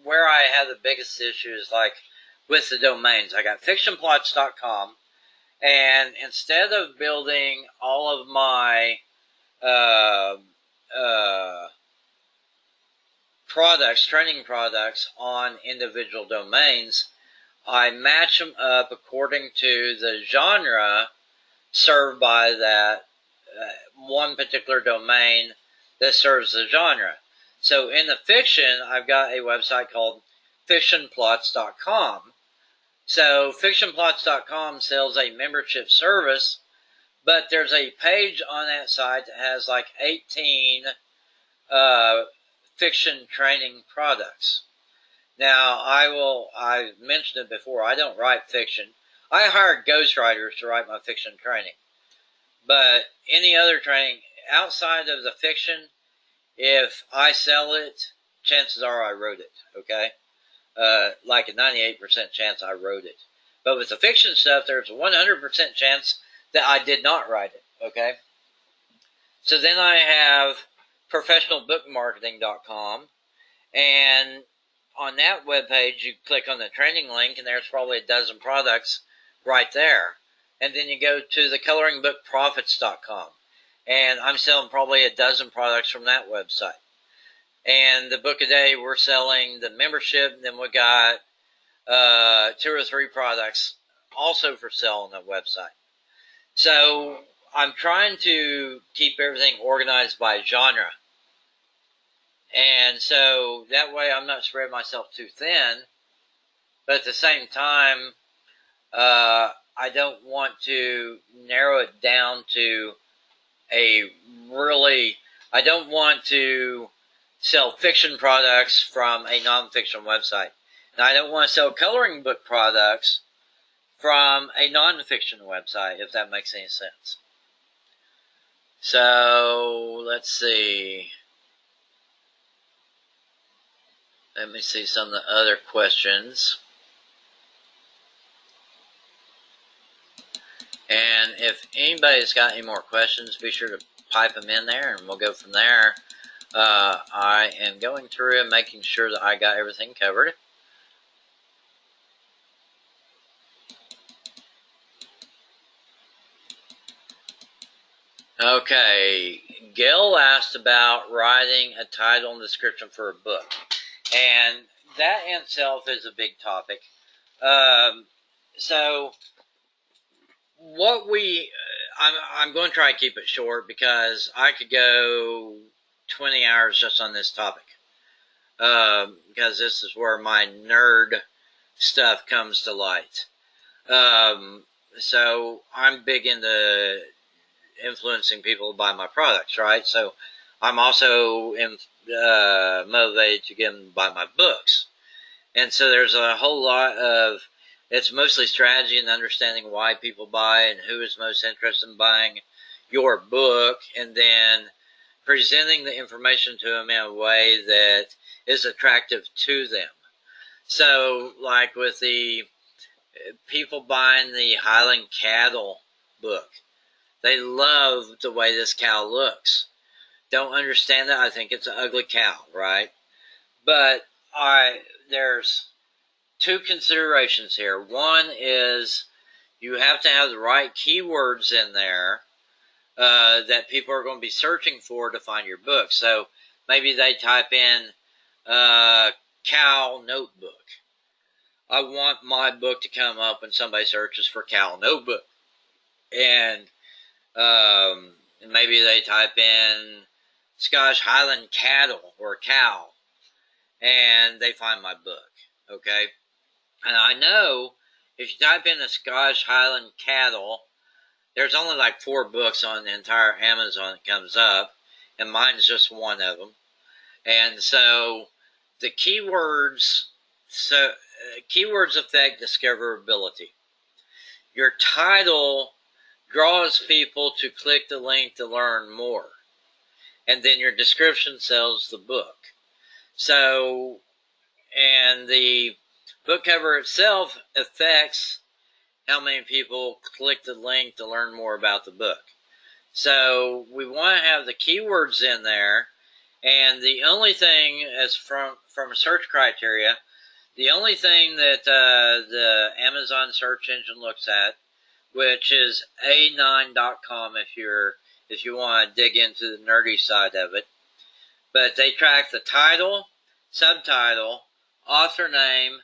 where I have the biggest issue is, like, with the domains. I got fictionplots.com, and instead of building all of my training products on individual domains, I match them up according to the genre served by that one particular domain that serves the genre. So in the fiction, I've got a website called fictionplots.com. So fictionplots.com sells a membership service, but there's a page on that site that has like 18 fiction training products. Now, I mentioned it before, I don't write fiction. I hire ghostwriters to write my fiction training. But any other training outside of the fiction, if I sell it, chances are I wrote it, okay? Like a 98% chance I wrote it. But with the fiction stuff, there's a 100% chance that I did not write it, okay? So then I have professionalbookmarketing.com, and on that webpage, you click on the training link, and there's probably a dozen products right there. And then you go to the coloringbookprofits.com, and I'm selling probably a dozen products from that website. And the book a day, we're selling the membership, and then we got 2 or 3 products also for sale on that website. So I'm trying to keep everything organized by genre. And so that way I'm not spreading myself too thin. But at the same time, I don't want to narrow it down to I don't want to sell fiction products from a nonfiction website. And I don't want to sell coloring book products from a nonfiction website, if that makes any sense. So, let's see. Let me see some of the other questions. And if anybody's got any more questions, be sure to pipe them in there, and we'll go from there. I am going through and making sure that I got everything covered. Okay, Gail asked about writing a title and description for a book, and that in itself is a big topic. So what I'm going to try to keep it short because I could go 20 hours just on this topic, because this is where my nerd stuff comes to light. So I'm big into influencing people to buy my products, right? So I'm also motivated to get them to buy my books. And so there's a whole lot of, it's mostly strategy and understanding why people buy and who is most interested in buying your book, and then presenting the information to them in a way that is attractive to them. So, like with the people buying the Highland Cattle book, they love the way this cow looks. Don't understand it. I think it's an ugly cow, right? But there's 2 considerations here. One is you have to have the right keywords in there that people are going to be searching for to find your book. So maybe they type in cow notebook. I want my book to come up when somebody searches for cow notebook. And maybe they type in Scottish Highland cattle or cow, and they find my book, okay? And I know if you type in the Scottish Highland cattle, there's only like 4 books on the entire Amazon that comes up, and mine's just one of them. And so the keywords affect discoverability. Your title draws people to click the link to learn more, and then your description sells the book. So, and the book cover itself affects how many people click the link to learn more about the book. So we want to have the keywords in there, and the only thing, as from a search criteria, the only thing that the Amazon search engine looks at, which is a9.com if you want to dig into the nerdy side of it, but they track the title, subtitle, author name,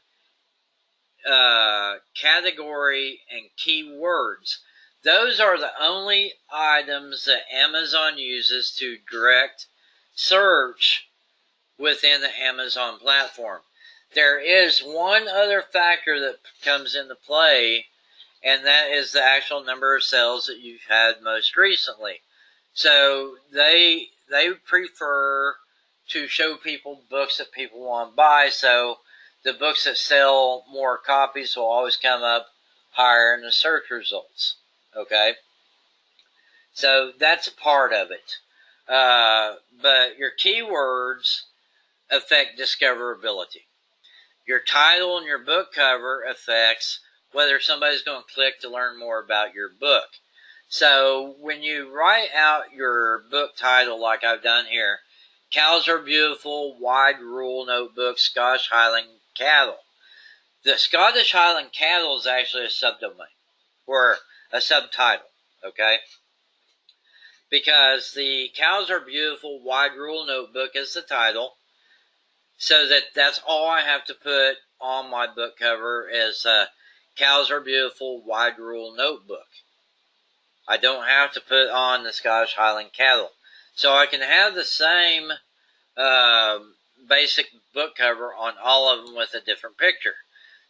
category, and keywords. Those are the only items that Amazon uses to direct search within the Amazon platform. There is one other factor that comes into play, and that is the actual number of sales that you've had most recently. So they prefer to show people books that people want to buy, so the books that sell more copies will always come up higher in the search results. Okay? So that's a part of it. But your keywords affect discoverability. Your title and your book cover affects whether somebody's going to click to learn more about your book. So when you write out your book title like I've done here, Cows Are Beautiful, Wide Rule Notebook, Scottish Highland Cattle. The Scottish Highland Cattle is actually a subdomain or a subtitle, okay? Because the Cows Are Beautiful, Wide Rule Notebook is the title, so that's all I have to put on my book cover is Cows Are Beautiful, Wide Rule Notebook. I don't have to put on the Scottish Highland Cattle. So I can have the same basic book cover on all of them with a different picture.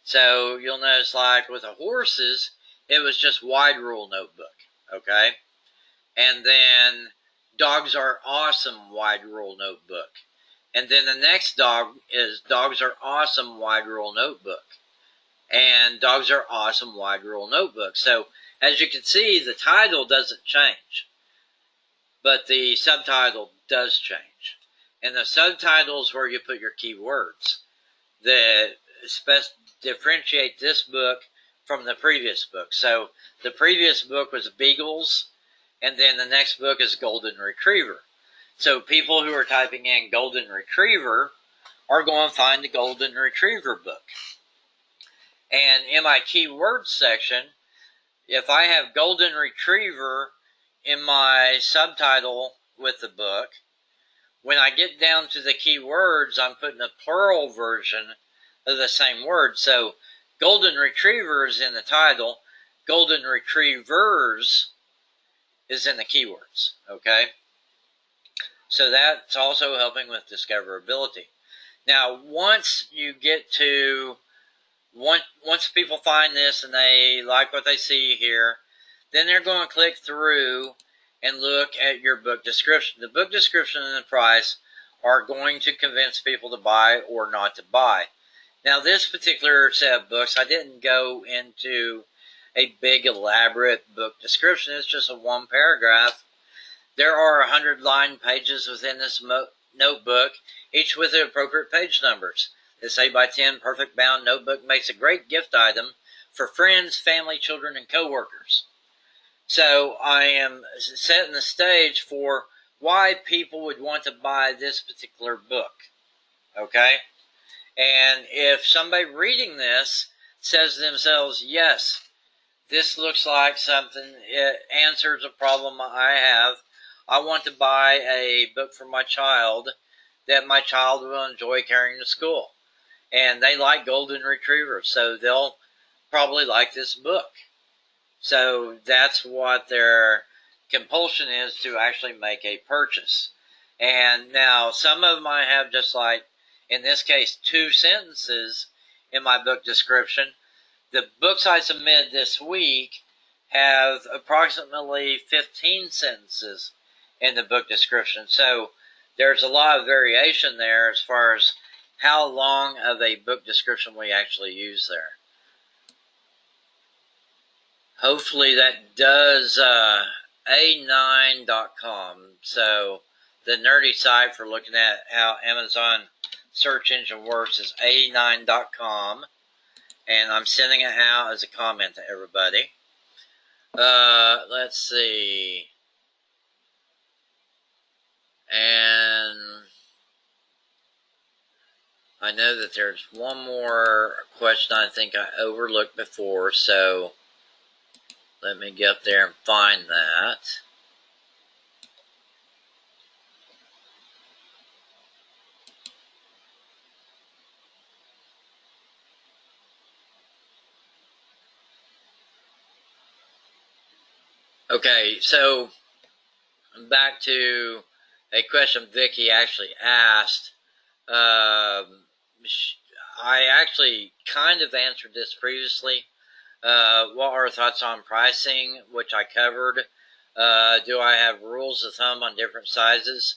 So you'll notice like with the horses, it was just Wide Rule Notebook, okay? And then Dogs Are Awesome, Wide Rule Notebook. And then the next dog is Dogs Are Awesome, Wide Rule Notebook. And Dogs Are Awesome, Wide Rule Notebook. So as you can see, the title doesn't change, but the subtitle does change. And the subtitle is where you put your keywords that differentiate this book from the previous book. So the previous book was Beagles, and then the next book is Golden Retriever. So people who are typing in Golden Retriever are going to find the Golden Retriever book. And in my keywords section, if I have Golden Retriever in my subtitle with the book, when I get down to the keywords, I'm putting a plural version of the same word. So Golden Retriever is in the title. Golden Retrievers is in the keywords. Okay? So that's also helping with discoverability. Now, once people find this and they like what they see here, then they're going to click through and look at your book description. The book description and the price are going to convince people to buy or not to buy. Now, this particular set of books, I didn't go into a big elaborate book description. It's just a one paragraph. There are 100 line pages within this notebook, each with the appropriate page numbers. This 8x10 perfect bound notebook makes a great gift item for friends, family, children, and coworkers. So I am setting the stage for why people would want to buy this particular book. Okay? And if somebody reading this says to themselves, yes, this looks like something, it answers a problem I have. I want to buy a book for my child that my child will enjoy carrying to school. And they like Golden Retrievers, so they'll probably like this book. So that's what their compulsion is to actually make a purchase. And now some of them I have just like, in this case, 2 sentences in my book description. The books I submitted this week have approximately 15 sentences in the book description. So there's a lot of variation there as far as how long of a book description we actually use there. Hopefully that does A9.com. So the nerdy site for looking at how Amazon search engine works is A9.com. And I'm sending it out as a comment to everybody. Let's see. And I know that there's one more question I think I overlooked before, so let me get up there and find that. Okay, so back to a question Vicky actually asked I actually kind of answered this previously. What are thoughts on pricing, which I covered? Do I have rules of thumb on different sizes?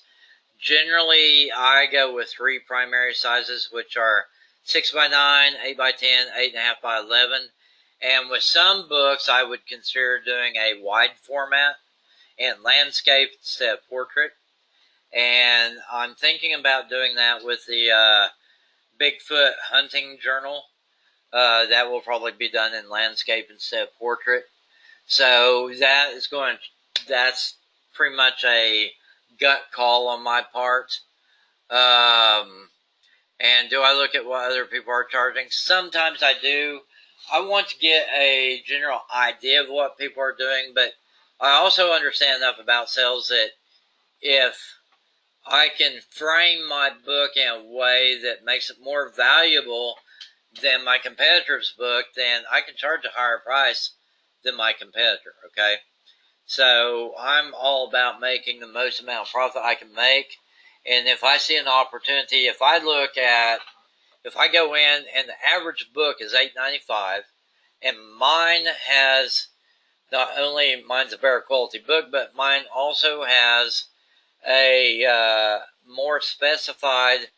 Generally, I go with three primary sizes, which are 6 by 9, 8 by 10, 8.5 by 11. And with some books, I would consider doing a wide format and landscape instead of portrait. And I'm thinking about doing that with the Bigfoot Hunting Journal. That will probably be done in landscape instead of portrait. So that's pretty much a gut call on my part. And do I look at what other people are charging? Sometimes I do. I want to get a general idea of what people are doing, but I also understand enough about sales that if I can frame my book in a way that makes it more valuable than my competitor's book, then I can charge a higher price than my competitor, okay? So I'm all about making the most amount of profit I can make. And if I see an opportunity, if I go in and the average book is $8.95, and mine has not only mine's a better quality book, but mine also has a more specified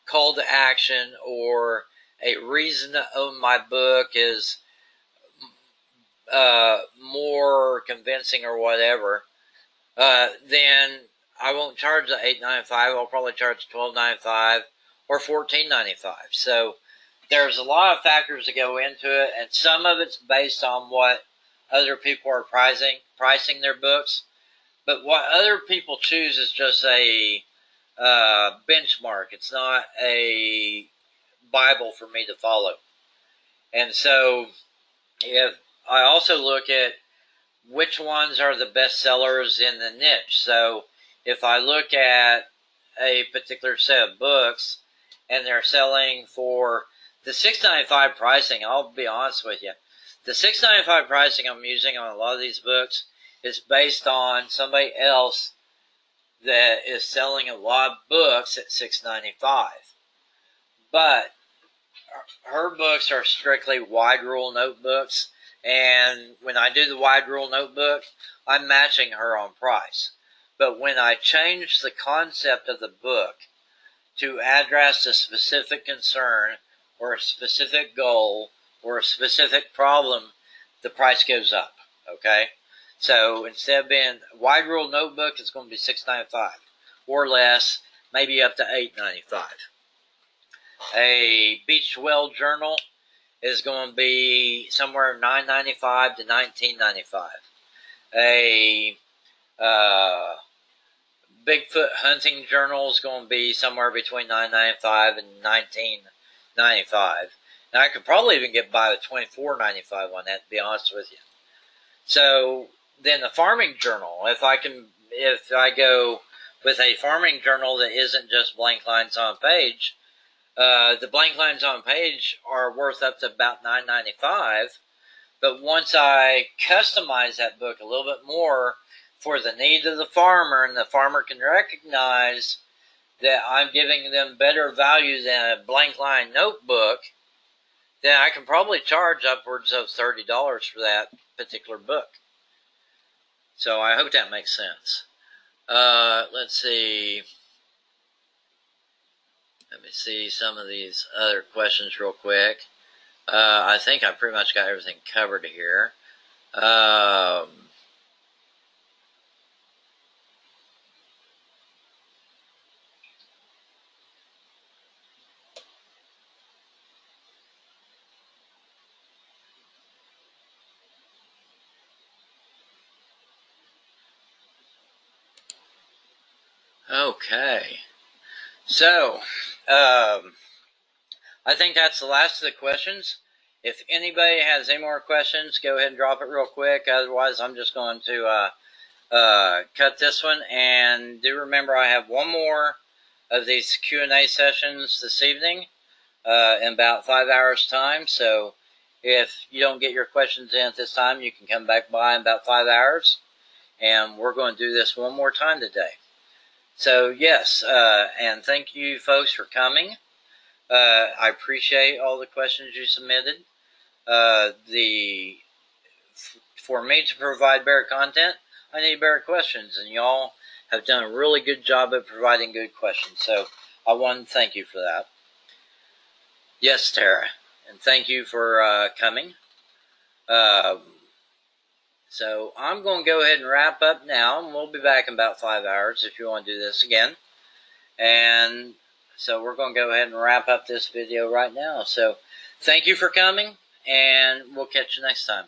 call to action or a reason to own my book is more convincing or whatever, then I won't charge the $8.95. I'll probably charge $12.95 or $14.95. So there's a lot of factors that go into it, and some of it's based on what other people are pricing their books. But what other people choose is just a benchmark. It's not a Bible for me to follow. And so if I also look at which ones are the best sellers in the niche. So if I look at a particular set of books and they're selling for the $6.95 pricing, I'll be honest with you, the $6.95 pricing I'm using on a lot of these books is based on somebody else that is selling a lot of books at $6.95. But her books are strictly wide rule notebooks, and when I do the wide rule notebook, I'm matching her on price. But when I change the concept of the book to address a specific concern or a specific goal or a specific problem, the price goes up, okay? So instead of being a wide rule notebook, it's going to be $6.95 or less, maybe up to $8.95. A beach well journal is going to be somewhere $9.95 to $19.95. A Bigfoot hunting journal is going to be somewhere between $9.95 and $19.95. Now I could probably even get by with $24.95 on that, to be honest with you. So then the farming journal, if I go with a farming journal that isn't just blank lines on page, the blank lines on page are worth up to about $9.95. But once I customize that book a little bit more for the need of the farmer, and the farmer can recognize that I'm giving them better value than a blank line notebook, then I can probably charge upwards of $30 for that particular book. So I hope that makes sense. Let's see. Let me see some of these other questions real quick. I think I pretty much got everything covered here. Okay. So, I think that's the last of the questions. If anybody has any more questions, go ahead and drop it real quick. Otherwise, I'm just going to cut this one. And do remember, I have one more of these Q&A sessions this evening in about 5 hours' time. So if you don't get your questions in at this time, you can come back by in about 5 hours. And we're going to do this one more time today. So yes, and thank you folks for coming. I appreciate all the questions you submitted. For me to provide better content, I need better questions, and y'all have done a really good job of providing good questions. So I want to thank you for that. Yes, Tara, and thank you for coming. So I'm going to go ahead and wrap up now, and we'll be back in about 5 hours if you want to do this again. And so we're going to go ahead and wrap up this video right now. So thank you for coming, and we'll catch you next time.